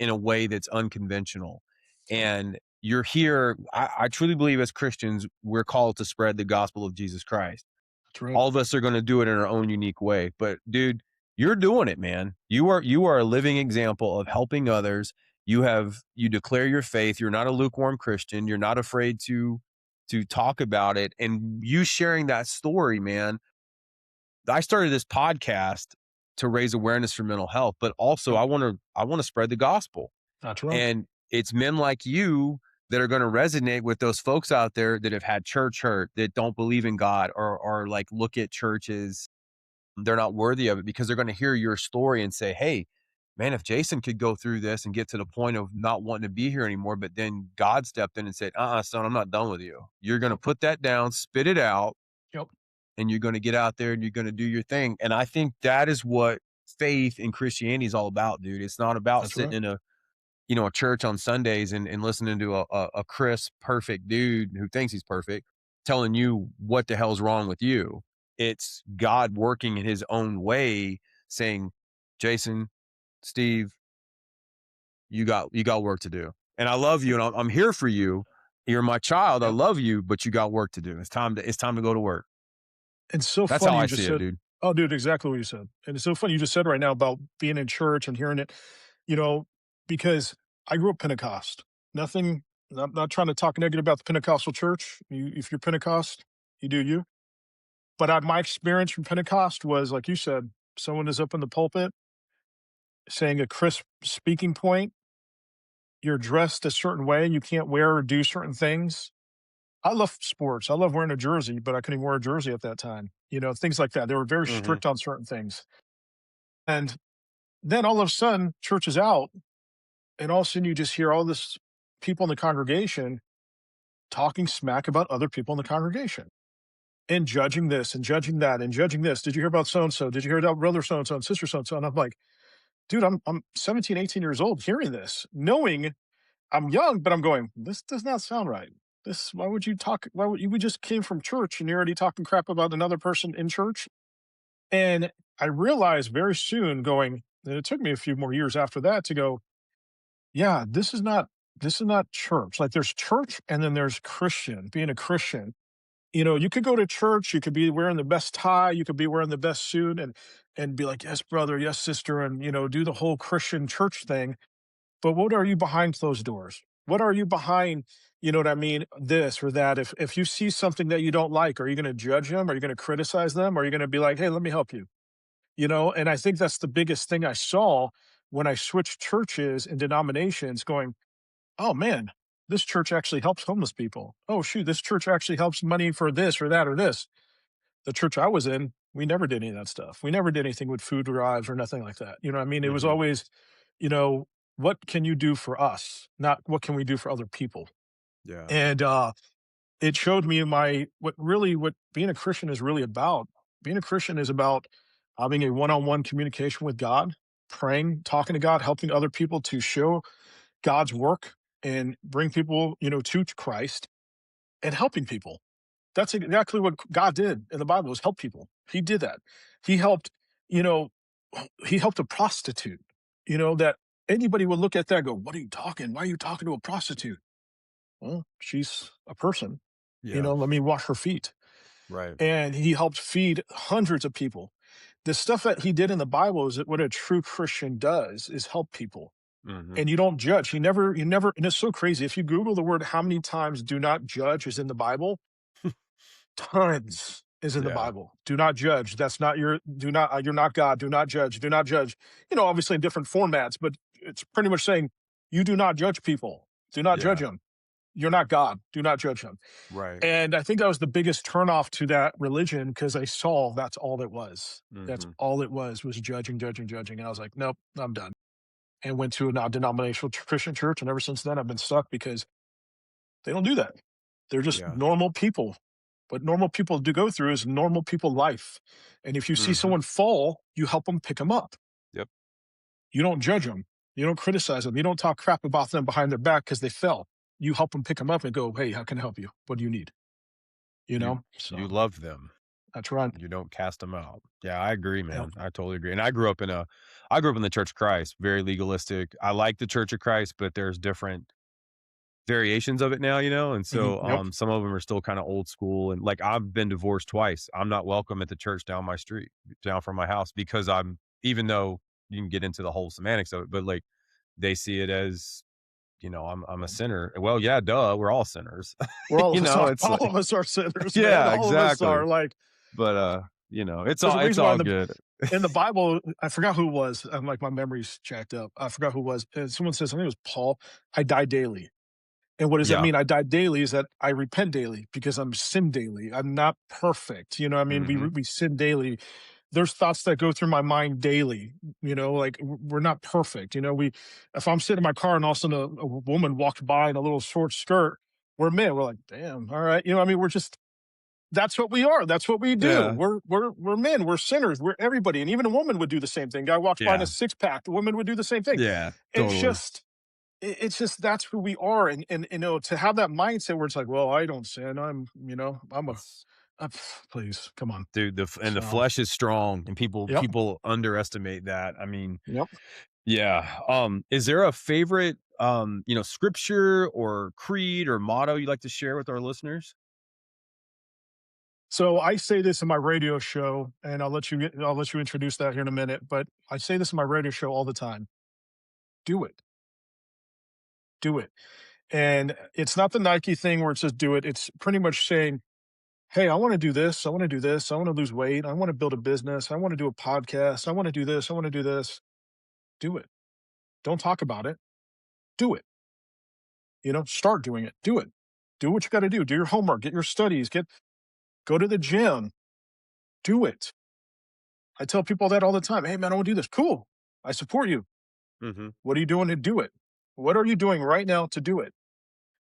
in a way that's unconventional. And you're here. I truly believe as Christians, we're called to spread the gospel of Jesus Christ. that's right. All of us are going to do it in our own unique way. But dude, you're doing it, man. You are a living example of helping others. You declare your faith. You're not a lukewarm Christian. You're not afraid to talk about it. And you sharing that story, man. I started this podcast to raise awareness for mental health, but also Yep. I want to spread the gospel. That's right. And it's men like you that are going to resonate with those folks out there that have had church hurt, that don't believe in God, or like look at churches, they're not worthy of it because they're going to hear your story and say, hey, man, if Jason could go through this and get to the point of not wanting to be here anymore, but then God stepped in and said, son, I'm not done with you. You're going to Yep. put that down, spit it out, Yep. and you're going to get out there and you're going to do your thing. And I think that is what faith in Christianity is all about, dude. It's not about That's sitting right. in a church on Sundays and listening to a crisp, perfect dude who thinks he's perfect telling you what the hell's wrong with you. It's God working in his own way saying, Jason, Steve, you got work to do. And I love you and I'm here for you. You're my child. I Yep. love you, but you got work to do. It's time to go to work. And so That's how funny I you see just it, said, dude. oh, dude, exactly what you said. And it's so funny you just said right now about being in church and hearing it, you know, because I grew up Pentecost. Nothing, not trying to talk negative about the Pentecostal church. If you're Pentecost, you do you. But my experience from Pentecost was, like you said, someone is up in the pulpit saying a crisp speaking point. You're dressed a certain way. You can't wear or do certain things. I love sports. I love wearing a jersey, but I couldn't even wear a jersey at that time. You know, things like that. They were very Mhm. strict on certain things. And Then all of a sudden, church is out, and all of a sudden you just hear all this people in the congregation talking smack about other people in the congregation and judging this and judging that and judging this. Did you hear about so and so? Did you hear about brother so and so and sister so and so? And I'm like, dude, I'm 17, 18 years old hearing this, knowing I'm young, but I'm going, this does not sound right. This, why would you talk? Why would you? We just came from church and you're already talking crap about another person in church. And I realized very soon going, and it took me a few more years after that to go, yeah, this is not church. Like there's church and then there's Christian, being a Christian. You know, you could go to church, you could be wearing the best tie, you could be wearing the best suit and be like, yes, brother, yes, sister, and do the whole Christian church thing. But what are you behind closed doors? What are you behind, you know what I mean, this or that? If you see something that you don't like, are you going to judge them? Are you going to criticize them? Or are you going to be like, hey, let me help you? And I think that's the biggest thing I saw when I switched churches and denominations, going, oh man, this church actually helps homeless people. Oh shoot, this church actually helps money for this or that or this. The church I was in, we never did any of that stuff. We never did anything with food drives or nothing like that. You know what I mean? It was Mhm. always, you know, what can you do for us? Not what can we do for other people? Yeah. And it showed me what being a Christian is really about. Being a Christian is about having a one-on-one communication with God, praying, talking to God, helping other people to show God's work and bring people, to Christ and helping people. That's exactly what God did in the Bible, was help people. He did that. He helped, you know, he helped a prostitute, that anybody would look at that and go, what are you talking? Why are you talking to a prostitute? Well, she's a person, Yeah. let me wash her feet. Right. And he helped feed hundreds of people. The stuff that he did in the Bible is that what a true Christian does is help people. Mhm. And you don't judge. You never, and it's so crazy. If you Google the word how many times do not judge is in the Bible, tons is in the Yeah. Bible. Do not judge. That's not your, do not, you're not God. Do not judge. Do not judge. Obviously in different formats, but it's pretty much saying you do not judge people. Do not judge Yeah. them. You're not God. Do not judge them. Right. And I think that was the biggest turnoff to that religion because I saw that's all it was. That's Mhm. all it was judging, judging, judging. And I was like, nope, I'm done. And went to a non-denominational Christian church. And ever since then, I've been stuck because they don't do that. They're just Yeah. normal people. What normal people do go through is normal people life. And if you see Mhm. someone fall, you help them pick them up. Yep. You don't judge them. You don't criticize them. You don't talk crap about them behind their back because they fell. You help them pick them up and go, hey, how can I help you? What do you need? You you So love them. that's right. You don't cast them out. Yeah, I agree, Yep. man. I totally agree. And I grew up in the Church of Christ, very legalistic. I like the Church of Christ, but there's different variations of it now, and so Yep. some of them are still kind of old school. And like I've been divorced twice. I'm not welcome at the church down my street, down from my house, because I'm even though you can get into the whole semantics of it, but like they see it as I'm a sinner. Well, yeah, duh, we're all sinners. We're all of us are, It's all like of us are sinners, man. yeah, All of us exactly. are like, But there's a it's reason why all good. in the Bible, I forgot who it was. I'm like, my memory's jacked up. I forgot who it was. And someone says, I think it was Paul, I die daily. And what does that Yeah. mean? I die daily is that I repent daily because I'm sin daily. I'm not perfect. You know what I mean? Mhm. We sin daily. There's thoughts that go through my mind daily, like we're not perfect. If I'm sitting in my car and all of a sudden a woman walks by in a little short skirt, we're men. We're like, damn, all right. What I mean? We're just, that's what we are. That's what we do. Yeah. We're men. We're sinners. We're everybody. And even a woman would do the same thing. Guy walks by in a Yeah. six pack. The woman would do the same thing. Yeah, It's totally. just, it's just that's who we are. And to have that mindset where it's like, well, I don't sin. I'm a, It's please come on. dude, the So, flesh is strong and people yep, people underestimate that. I mean, yep. yeah. Is there a favorite scripture or creed or motto you'd like to share with our listeners? So I say this in my radio show, and I'll let you introduce that here in a minute. But I say this in my radio show all the time. Do it. Do it. And it's not the Nike thing where it says do it. It's pretty much saying, hey, I want to do this. I want to do this. I want to lose weight. I want to build a business. I want to do a podcast. I want to do this. I want to do this. Do it. Don't talk about it. Do it. Start doing it. Do it. Do what you got to do. Do your homework. Get your studies. Go to the gym. Do it. I tell people that all the time. Hey, man, I want to do this. Cool. I support you. Mhm. What are you doing to do it? What are you doing right now to do it?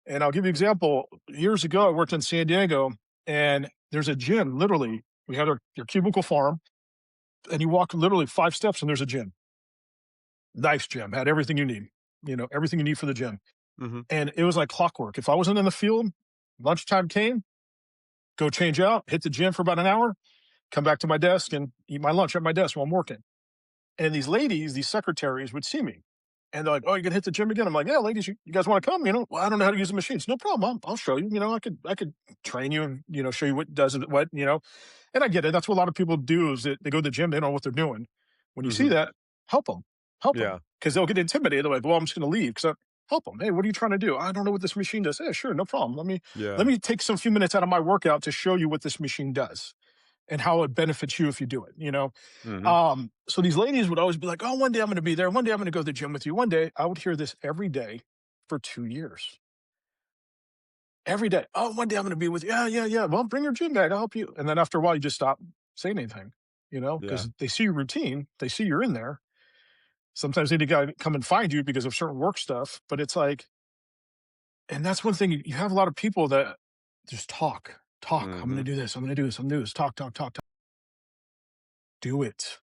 And I'll give you an example. Years ago, I worked in San Diego, and there's a gym. Literally, we had our cubicle farm, and you walk literally 5 steps, and there's a gym. Nice gym, had everything you need. Everything you need for the gym. Mhm. And it was like clockwork. If I wasn't in the field, lunchtime came, go change out, hit the gym for about an hour, come back to my desk and eat my lunch at my desk while I'm working. And these ladies, these secretaries would see me. And they're like, "Oh, you're gonna hit the gym again?" I'm like, "Yeah, ladies, you guys want to come? Well, I don't know how to use the machines. No problem. I'll show you. I could train you and show you what does it, what. And I get it. That's what a lot of people do is that they go to the gym, they don't know what they're doing. When you see Mhm. that, help them, Yeah. because they'll get intimidated. They're like, "Well, I'm just gonna leave." So help them. Hey, what are you trying to do? I don't know what this machine does. Yeah, sure, no problem. Let Yeah. me take some few minutes out of my workout to show you what this machine does and how it benefits you if you do it. Mhm. So these ladies would always be like, "Oh, one day I'm going to be there. One day I'm going to go to the gym with you." One day I would hear this every day for 2 years. Every day. "Oh, one day I'm going to be with you." "Yeah, yeah, yeah. Well, bring your gym bag. I'll help you." And then after a while, you just stop saying anything, Yeah. because they see your routine. They see you're in there. Sometimes they got to come and find you because of certain work stuff. But it's like, and that's one thing you have a lot of people that just talk, talk. "I'm going to Mhm. do this. I'm going to do this. I'm going to do this. Talk, talk, talk, talk." Do it.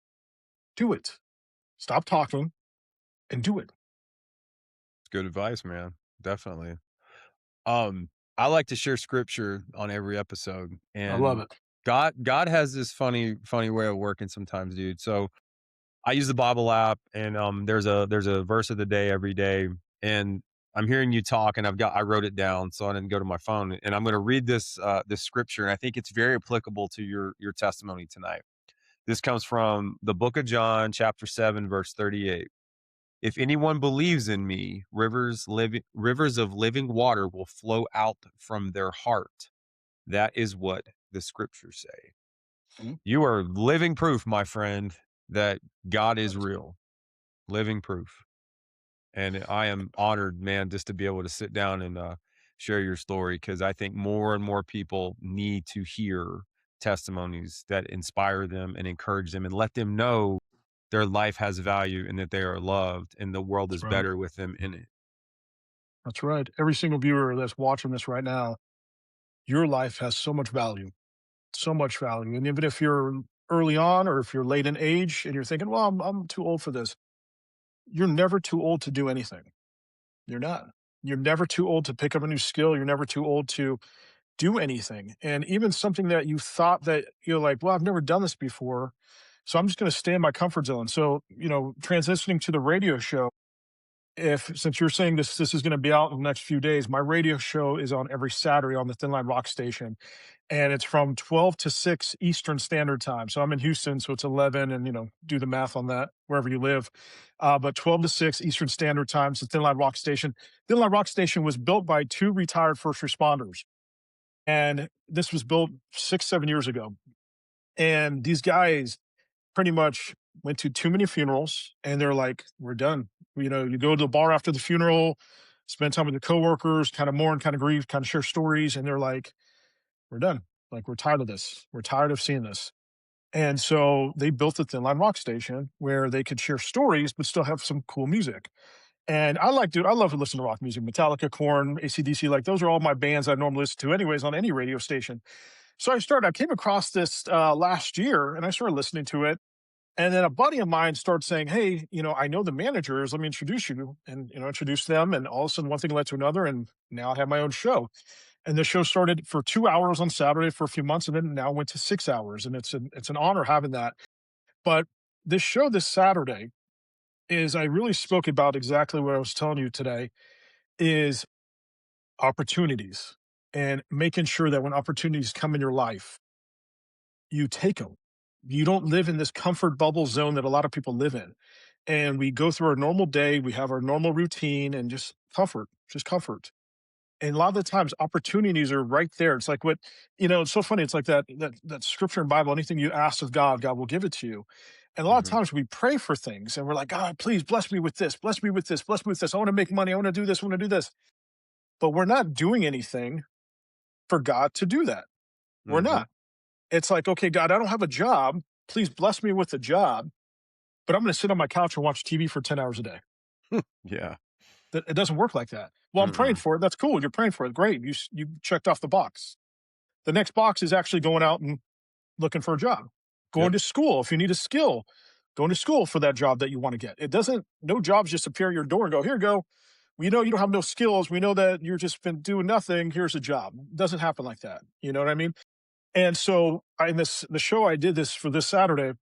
Do it. Stop talking and do it. Good advice, man. Definitely. Um, I like to share scripture on every episode, I love and it. God has this funny way of working sometimes, dude. So I use the Bible app, and there's a verse of the day every day, and I'm hearing you talk, and I wrote it down, so I didn't go to my phone, and I'm going to read this scripture, and I think it's very applicable to your testimony tonight. This comes from the book of John, chapter 7, verse 38. If anyone believes in me, rivers of living water will flow out from their heart. That is what the scriptures say. Mhm. You are living proof, my friend, that God is real. Living proof. And I am honored, man, just to be able to sit down and share your story, because I think more and more people need to hear testimonies that inspire them and encourage them and let them know their life has value and that they are loved and the world That's is right. better with them in it. That's right. Every single viewer that's watching this right now, your life has so much value, so much value. And even if you're early on or if you're late in age and you're thinking, "Well, I'm too old for this," you're never too old to do anything. You're not. You're never too old to pick up a new skill. You're never too old to do anything. And even something that you thought that you're like, "Well, I've never done this before. So I'm just going to stay in my comfort zone." So, transitioning to the radio show, if since you're saying this is going to be out in the next few days, my radio show is on every Saturday on the Thin Line Rock Station, and it's from 12 to 6 Eastern Standard Time. So I'm in Houston, so it's 11, and do the math on that wherever you live. But 12 to 6 Eastern Standard Time, so Thin Line Rock Station. Thin Line Rock Station was built by two retired first responders, and this was built 6, 7 years ago. And these guys pretty much went to too many funerals, and they're like, "We're done." You go to the bar after the funeral, spend time with your coworkers, kind of mourn, kind of grieve, kind of share stories, and they're like, "We're done. Like, we're tired of this. We're tired of seeing this." And so they built a Thin Line Rock Station where they could share stories but still have some cool music. And I love to listen to rock music. Metallica, Korn, AC/DC, like those are all my bands I normally listen to anyways on any radio station. So I came across this last year, and I started listening to it, and then a buddy of mine started saying, "Hey, I know the managers. Let me introduce you." And introduce them. And all of a sudden, one thing led to another, and now I have my own show. And the show started for 2 hours on Saturday for a few months, and then now went to 6 hours. And it's an honor having that. But this show this Saturday is I really spoke about exactly what I was telling you today is opportunities, and making sure that when opportunities come in your life, you take them. You don't live in this comfort bubble zone that a lot of people live in. And we go through our normal day, we have our normal routine, and just comfort. And a lot of the times opportunities are right there. It's like it's so funny. It's like that scripture in Bible, anything you ask of God, God will give it to you. And a lot of Mhm. times we pray for things and we're like, "God, please bless me with this, bless me with this, bless me with this. I want to make money. I want to do this, I want to do this." But we're not doing anything for God to do that. We're Mhm. not. It's like, "Okay, God, I don't have a job. Please bless me with a job." but I'm going to sit on my couch and watch TV for 10 hours a day. Yeah. That it doesn't work like that. Well, I'm praying Mm-mm. for it. That's cool. You're praying for it. Great. You checked off the box. The next box is actually going out and looking for a job, going Yep. to school. If you need a skill, going to school for that job that you want to get. It doesn't, no jobs just appear at your door and go, here you go. We know you don't have no skills. We know that you're just been doing nothing. Here's a job. It doesn't happen like that. You know what I mean? And so the show I did this for this Saturday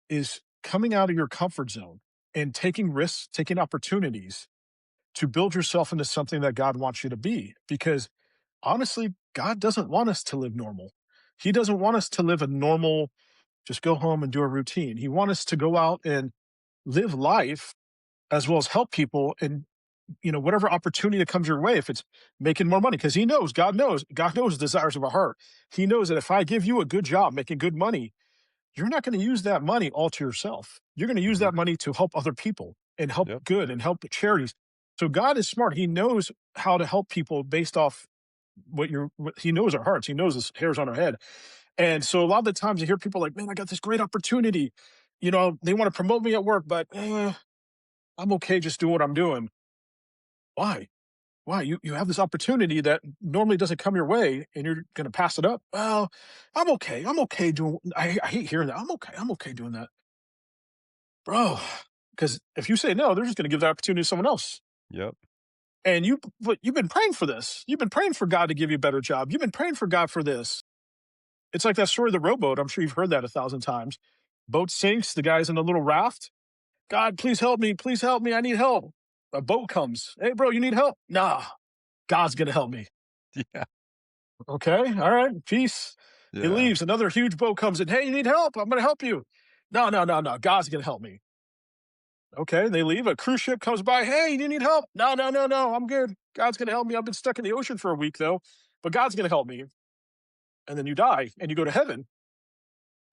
is coming out of your comfort zone and taking risks, taking opportunities to build yourself into something that God wants you to be. Because honestly, God doesn't want us to live normal. He doesn't want us to live a normal, just go home and do a routine. He wants us to go out and live life as well as help people and whatever opportunity that comes your way, if it's making more money, because God knows the desires of our heart. He knows that if I give you a good job making good money, you're not going to use that money all to yourself. You're going to use Mhm. that money to help other people and help Yep. good and help charities. So God is smart. He knows how to help people based off he knows our hearts. He knows the hairs on our head. And so a lot of the times I hear people like, man, I got this great opportunity. They want to promote me at work, but I'm okay just doing what I'm doing. Why? Why? You have this opportunity that normally doesn't come your way and you're going to pass it up. Well, I'm okay. I'm okay doing, I hate hearing that. I'm okay. I'm okay doing that. Bro, because if you say no, they're just going to give the opportunity to someone else. Yep. And but you've been praying for this. You've been praying for God to give you a better job. You've been praying for God for this. It's like that story of the rowboat. I'm sure you've heard that 1,000 times. Boat sinks. The guy's in a little raft. God, please help me. Please help me. I need help. A boat comes. Hey, bro, you need help? Nah, God's going to help me. Yeah. Okay. All right. Peace. He Yeah. leaves. Another huge boat comes in. Hey, you need help? I'm going to help you. No, no, no, no. God's going to help me. Okay. They leave. A cruise ship comes by. Hey, you need help? No, no, no, no. I'm good. God's going to help me. I've been stuck in the ocean for a week, though, but God's going to help me. And then you die and you go to heaven.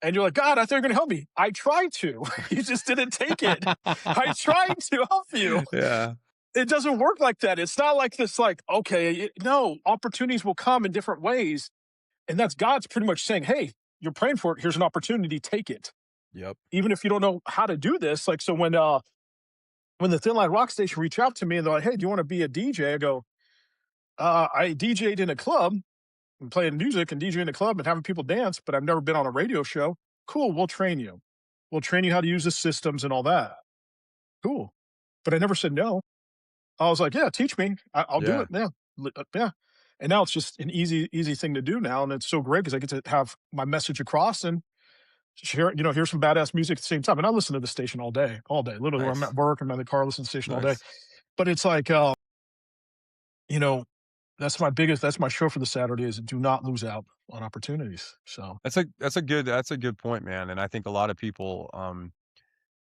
And you're like, God, I thought you were going to help me. I tried to. You just didn't take it. I tried to help you. Yeah. It doesn't work like that. It's not like this, like, okay, no, opportunities will come in different ways. And that's God's pretty much saying, hey, you're praying for it. Here's an opportunity. Take it. Yep. Even if you don't know how to do this. Like, so when the Thin Line Rock Station reached out to me and they're like, hey, do you want to be a DJ? I go, I DJ'd in a club and playing music and DJing in a club and having people dance, but I've never been on a radio show. Cool. We'll train you. We'll train you how to use the systems and all that. Cool. But I never said no. I was like, yeah, teach me. I'll do Yeah. it. Yeah. Yeah. And now it's just an easy thing to do now. And it's so great because I get to have my message across and share, hear some badass music at the same time. And I listen to the station all day. Literally, when I'm Nice. at work, I'm in the car, listening to the station all day. Nice. But it's like, you know, that's my show for the Saturday is do not lose out on opportunities. So, That's a good point, man. And I think a lot of people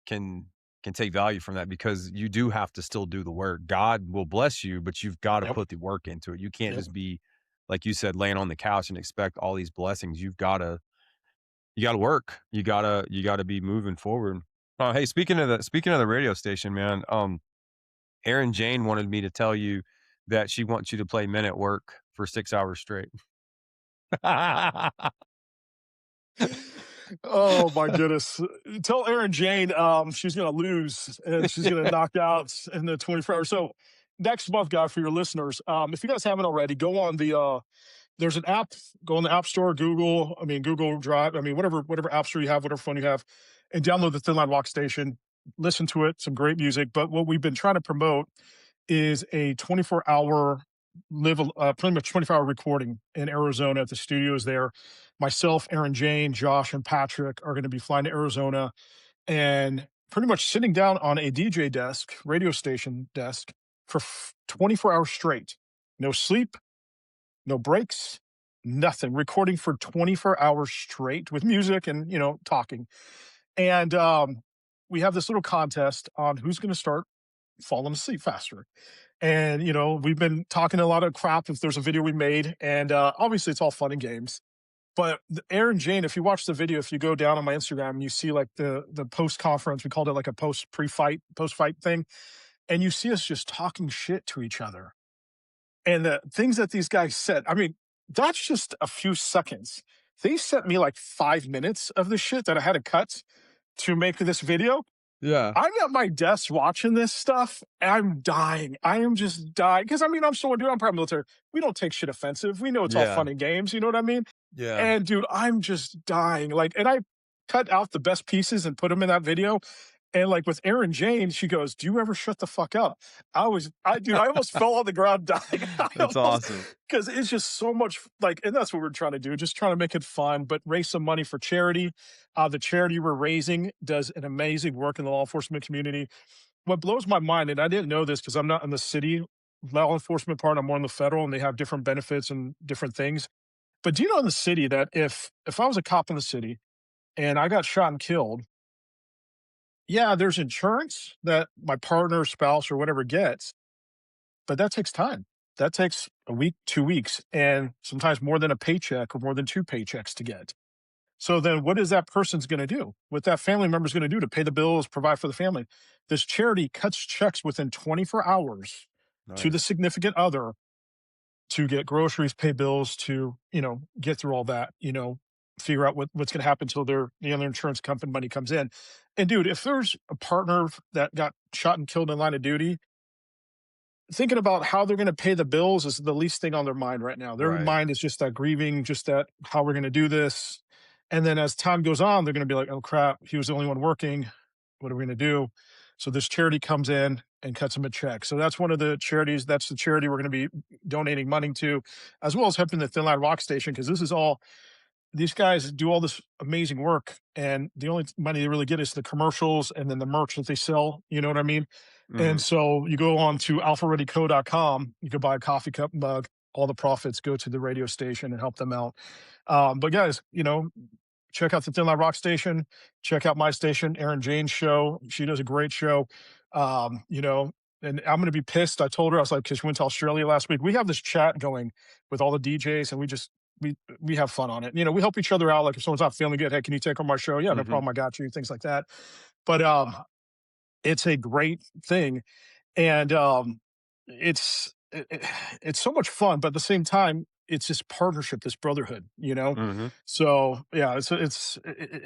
can can take value from that because you do have to still do the work. God will bless you, but you've got to yep, put the work into it. You can't yep. just be like you said, laying on the couch and expect all these blessings. You gotta work. You gotta be moving forward. Hey, speaking of the radio station, man, Aaron Jane wanted me to tell you that she wants you to play Men at Work for 6 hours straight. Oh my goodness. Tell Erin Jane she's gonna lose and she's gonna knock out in the 24 hours. So next month, guy, for your listeners, if you guys haven't already, go on the there's an app, go on the App Store, Google Drive, whatever app store you have, whatever phone you have, and download the Thin Line Walk Station. Listen to it, some great music. But what we've been trying to promote is a 24-hour pretty much 24-hour recording in Arizona at the studios there. Myself, Aaron Jane, Josh, and Patrick are going to be flying to Arizona and pretty much sitting down on a DJ desk, radio station desk, for 24 hours straight. No sleep, no breaks, nothing. Recording for 24 hours straight with music and, talking. And we have this little contest on who's going to start falling asleep faster. And, we've been talking a lot of crap if there's a video we made. And obviously, it's all fun and games. But Aaron Jane, if you watch the video, if you go down on my Instagram and you see like the post conference, we called it like a post fight thing, and you see us just talking shit to each other. And the things that these guys said, I mean, that's just a few seconds. They sent me like 5 minutes of the shit that I had to cut to make this video. Yeah. I'm at my desk watching this stuff, and I'm dying. I am just dying because I mean, I'm someone, dude. I'm part military. We don't take shit offensive. We know it's all Yeah. fun and games. You know what I mean? Yeah. And dude, I'm just dying. Like, and I cut out the best pieces and put them in that video. And like with Erin Jane, she goes, "Do you ever shut the fuck up?" Dude, I almost fell on the ground dying. I That's almost, awesome. because it's just so much like, and that's what we're trying to do, just trying to make it fun, but raise some money for charity. The charity we're raising does an amazing work in the law enforcement community. What blows my mind, and I didn't know this because I'm not in the city law enforcement part, I'm more in the federal, and they have different benefits and different things. But do you know in the city that if I was a cop in the city and I got shot and killed, yeah, there's insurance that my partner, spouse, or whatever gets, but that takes time. That takes a week, 2 weeks, and sometimes more than a paycheck or more than two paychecks to get. So then what is that person's going to do? What that family member is going to do to pay the bills, provide for the family? This charity cuts checks within 24 hours to the Nice. significant other to get groceries, pay bills, to, get through all that, figure out what's going to happen until the other insurance company money comes in. And dude, if there's a partner that got shot and killed in line of duty, thinking about how they're going to pay the bills is the least thing on their mind right now. Their Right. mind is just that grieving, just that how we're going to do this. And then as time goes on, they're going to be like, oh crap, he was the only one working. What are we going to do? So this charity comes in and cuts them a check. So that's one of the charities. That's the charity we're going to be donating money to, as well as helping the Thin Line Rock Station, because this is all these guys do all this amazing work, and the only money they really get is the commercials and then the merch that they sell. You know what I mean? And Mhm. so you go on to alphareadyco.com, you can buy a coffee cup mug. All the profits go to the radio station and help them out. But guys, check out the Thin Line Rock Station. Check out my station, Erin Jane's show. She does a great show. Um, you know, and I'm going to be pissed. I told her, I was like, because she went to Australia last week. We have this chat going with all the DJs, and we have fun on it. We help each other out. Like if someone's not feeling good, hey, can you take on my show? Yeah, no Mhm. problem. I got you. Things like that. But it's a great thing, and it's so much fun. But at the same time, it's this partnership, this brotherhood. Mhm. So yeah,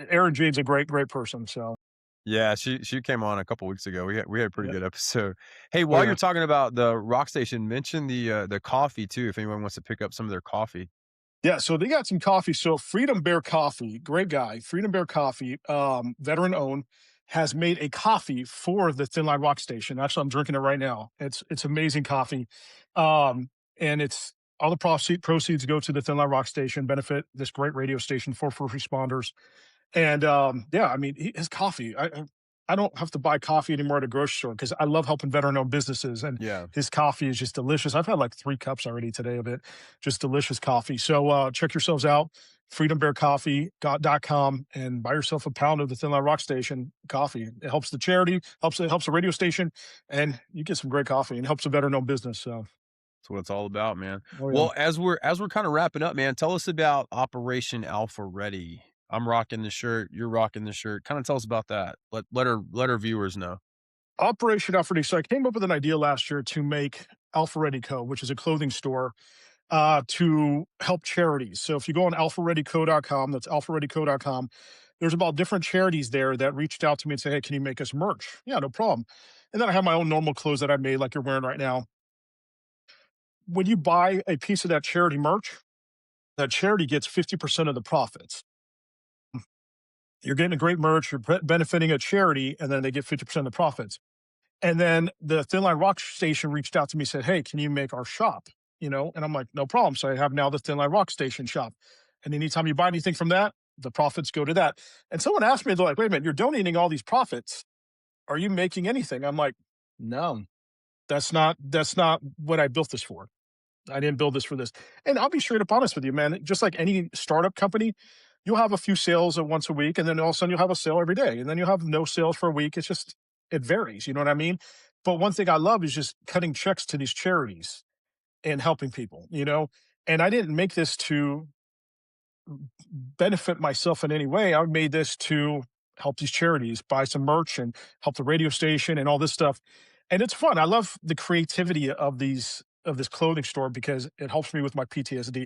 Aaron Jane's a great person. So Yeah, she came on a couple weeks ago. We had a pretty yeah, good episode. Hey, oh while you're yeah. talking about the rock station, mention the coffee too, if anyone wants to pick up some of their coffee. Yeah, so they got some coffee. So Freedom Bear Coffee, great guy. Freedom Bear Coffee, veteran owned, has made a coffee for the Thin Line Rock Station. Actually, I'm drinking it right now. It's amazing coffee, and it's all the proceeds go to the Thin Line Rock Station, benefit this great radio station for first responders. And, yeah, I mean, his coffee, I don't have to buy coffee anymore at a grocery store because I love helping veteran-owned businesses, and Yeah. his coffee is just delicious. I've had, like, 3 cups already today of it, just delicious coffee. So, check yourselves out, freedombearcoffee.com, and buy yourself a pound of the Thin Line Rock Station coffee. It helps the charity, it helps the radio station, and you get some great coffee, and helps a veteran-owned business, so That's what it's all about, man. oh, yeah. Well, as we're kinda wrapping up, man, tell us about Operation Alpha Ready. I'm rocking the shirt, you're rocking the shirt. Kinda tell us about that. Let our viewers know. Operation Alpha. So I came up with an idea last year to make Alphaready Co., which is a clothing store, to help charities. So if you go on alphareadyco.com, that's alphareadyco.com, there's about different charities there that reached out to me and say, hey, can you make us merch? Yeah, no problem. And then I have my own normal clothes that I made, like you're wearing right now. When you buy a piece of that charity merch, that charity gets 50% of the profits. You're getting a great merch, you're benefiting a charity, and then they get 50% of the profits. And then the Thin Line Rock Station reached out to me and said, hey, can you make our shop? And I'm like, no problem. So I have now the Thin Line Rock Station shop. And anytime you buy anything from that, the profits go to that. And someone asked me, they're like, wait a minute, you're donating all these profits. Are you making anything? I'm like, no, that's not what I built this for. I didn't build this for this. And I'll be straight up honest with you, man. Just like any startup company, you'll have a few sales once a week, and then all of a sudden you'll have a sale every day, and then you'll have no sales for a week. It varies. You know what I mean? But one thing I love is just cutting checks to these charities and helping people. And I didn't make this to benefit myself in any way. I made this to help these charities, buy some merch, and help the radio station and all this stuff. And it's fun. I love the creativity of this clothing store because it helps me with my PTSD.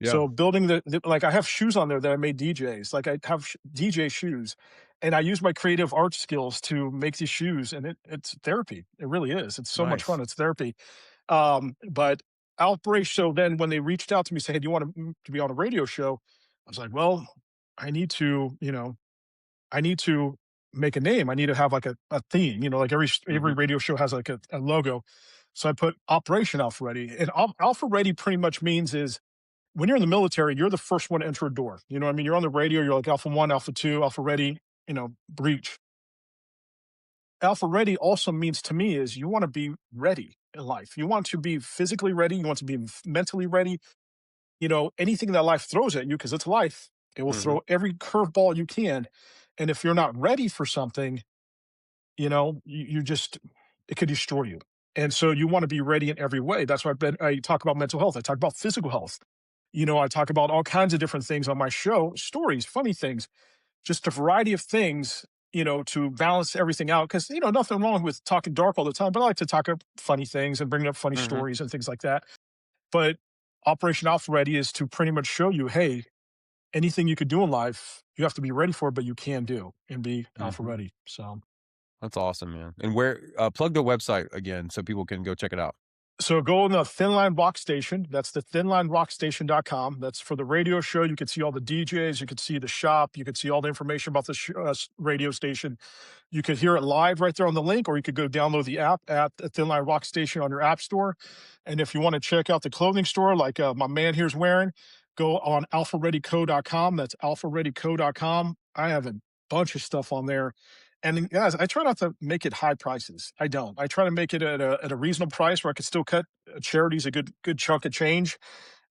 Yeah. So building like I have shoes on there that I made DJs. Like I have DJ shoes, And I use my creative art skills to make these shoes, and it's therapy. It really is. It's so much Nice. fun. It's therapy. But Outbreak, so then when they reached out to me, say, "Hey, do you want to be on a radio show?" I was like, "Well, I need to, I need to make a name. I need to have like a theme, like every Mhm, radio show has like a logo." So I put Operation Alpha Ready. And Alpha Ready pretty much means is when you're in the military, you're the first one to enter a door. You know what I mean? You're on the radio, you're like Alpha 1, Alpha 2, Alpha Ready, breach. Alpha Ready also means to me is you want to be ready in life. You want to be physically ready, you want to be mentally ready. Anything that life throws at you, because it's life, it will mhm, throw every curveball you can. And if you're not ready for something, you just, it could destroy you. And so you want to be ready in every way. That's why I talk about mental health. I talk about physical health. I talk about all kinds of different things on my show, stories, funny things, just a variety of things, to balance everything out. Cause, nothing wrong with talking dark all the time, but I like to talk up funny things and bring up funny mhm, stories and things like that. But Operation Alpha Ready is to pretty much show you, hey, anything you could do in life, you have to be ready for it, but you can do and be alpha mhm. ready. So That's awesome, man. And where plug the website again so people can go check it out. go on the Thin Line Rock Station. That's the thinlinerockstation.com. That's for the radio show. You can see all the DJs. You can see the shop. You can see all the information about the radio station. You could hear it live right there on the link, or you could go download the app at the Thin Line Rock Station on your app store. And if you want to check out the clothing store, like my man here's wearing, go on alphareadyco.com. That's alphareadyco.com. I have a bunch of stuff on there. And then, guys, I try not to make it high prices. I don't. I try to make it at a reasonable price where I could still cut charities a good chunk of change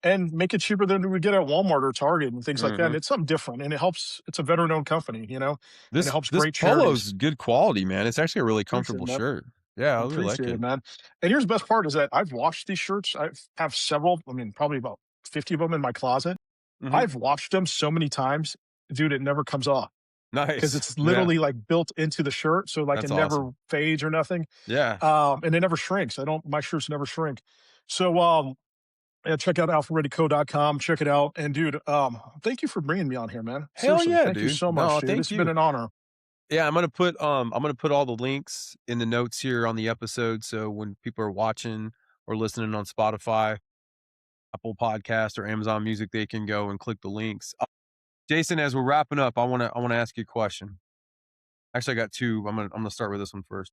and make it cheaper than we would get at Walmart or Target and things like that. And Mhm. it's something different, and it helps. It's a veteran-owned company, and it helps This great charities. polo's good quality, man. It's actually a really Appreciate it, comfortable man. shirt. Yeah, I really like Appreciate it, it. man. And here's the best part is that I've washed these shirts. I have several. I mean, probably about 50 of them in my closet. Mhm. I've washed them so many times, dude. It never comes off because Nice. it's Yeah, literally like built into the shirt, so like it that's never awesome. fades or nothing. Yeah. And it never shrinks. I don't. My shirts never shrink. So yeah, check out alphareadyco.com. Check it out. And dude, thank you for bringing me on here, man. Hell Seriously, yeah, thank you dude. so much, No, dude. This thank has been you. an honor. Yeah, I'm gonna put all the links in the notes here on the episode, so when people are watching or listening on Spotify, Apple Podcast, or Amazon Music, they can go and click the links. Jason, as we're wrapping up, I wanna ask you a question. Actually, I got 2. I'm gonna start with this one first.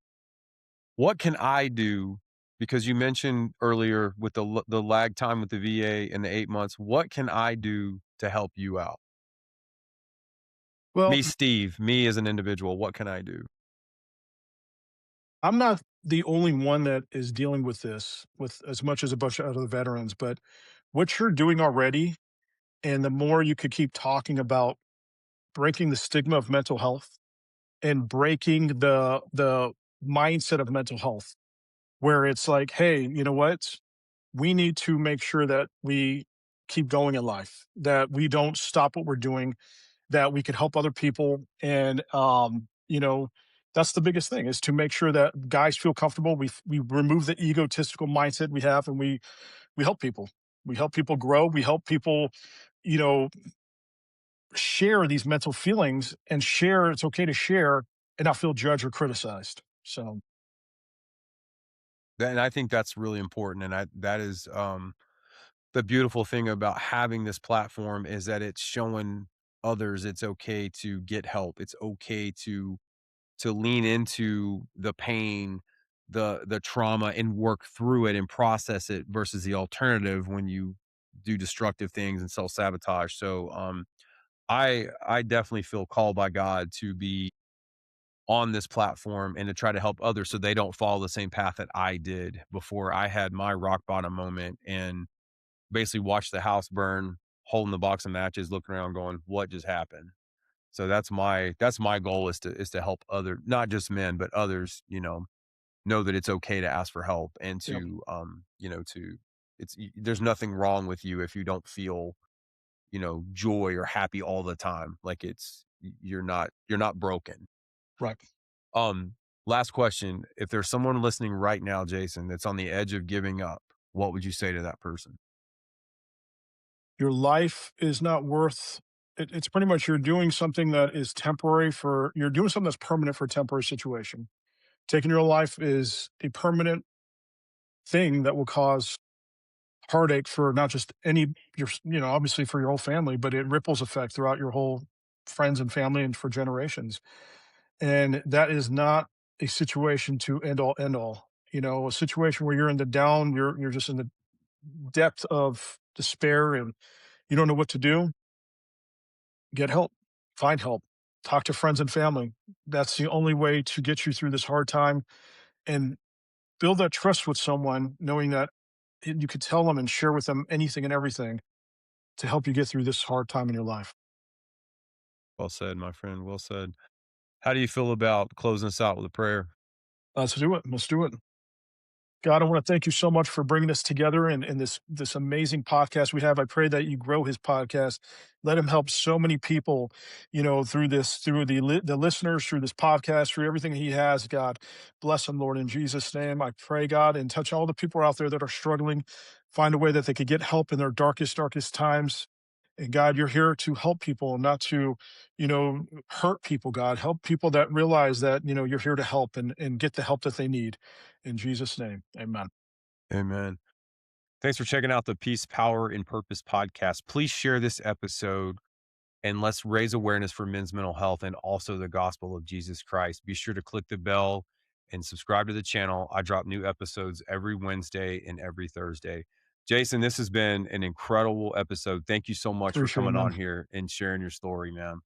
What can I do? Because you mentioned earlier with the lag time with the VA and the 8 months, what can I do to help you out? Well, Me, Steve, me as an individual, what can I do? I'm not the only one that is dealing with this with as much as a bunch of other veterans, but what you're doing already, and the more you could keep talking about breaking the stigma of mental health and breaking the mindset of mental health, where it's like, hey, you know what? We need to make sure that we keep going in life, that we don't stop what we're doing, that we could help other people. And, that's the biggest thing is to make sure that guys feel comfortable. We remove the egotistical mindset we have, and we help people. We help people grow. We help people, you know, share these mental feelings and share. It's okay to share and not feel judged or criticized. So, And I think that's really important, and that is, the beautiful thing about having this platform is that it's showing others it's okay to get help. It's okay to lean into the pain, the trauma, and work through it and process it versus the alternative when you do destructive things and self-sabotage. So, I definitely feel called by God to be on this platform and to try to help others so they don't follow the same path that I did before I had my rock bottom moment and basically watched the house burn, holding the box of matches, looking around going, "What just happened?" So that's my goal is to help other not just men, but others, know that it's okay to ask for help and yep, to, there's nothing wrong with you if you don't feel, joy or happy all the time. Like you're not broken. right. Um, Last question. If there's someone listening right now, Jason, that's on the edge of giving up, what would you say to that person? Your life is not worth it's pretty much you're doing something that is temporary for you're doing something that's permanent for a temporary situation. Taking your life is a permanent thing that will cause heartache for not just any your obviously for your whole family, but it ripples effect throughout your whole friends and family and for generations. And that is not a situation to end all. A situation where you're in the down, you're just in the depth of despair and you don't know what to do. Get help, find help, talk to friends and family. That's the only way to get you through this hard time and build that trust with someone, knowing that you could tell them and share with them anything and everything to help you get through this hard time in your life. Well said, my friend. Well said. How do you feel about closing us out with a prayer? Let's do it. Let's do it. God, I want to thank you so much for bringing us together in this amazing podcast we have. I pray that you grow his podcast. Let him help so many people, through this, through the listeners, through this podcast, through everything he has. God, bless him, Lord, in Jesus' name. I pray, God, and touch all the people out there that are struggling. Find a way that they could get help in their darkest times. And God, you're here to help people, not to, hurt people. God, help people that realize that you're here to help and get the help that they need. In Jesus' name, amen. Amen. Thanks for checking out the Peace, Power, and Purpose podcast. Please share this episode and let's raise awareness for men's mental health and also the gospel of Jesus Christ. Be sure to click the bell and subscribe to the channel. I drop new episodes every Wednesday and every Thursday. Jason, this has been an incredible episode. Thank you so much for Appreciate it, coming man. on here and sharing your story, man.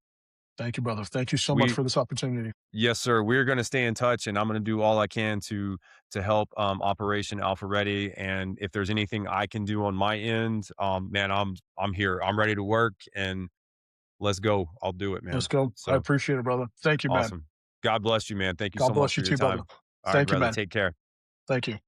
Thank you, brother. Thank you so much We for this opportunity. Yes, sir. We're going to stay in touch, and I'm going to do all I can to help Operation Alpha Ready. And if there's anything I can do on my end, man, I'm here. I'm ready to work, and let's go. I'll do it, Let's man. go. I So appreciate it, brother. Thank you, man. awesome. God bless you, man. Thank you God so much bless for you your too, brother. time. All right, Thank you, brother. man. Take care. Thank you.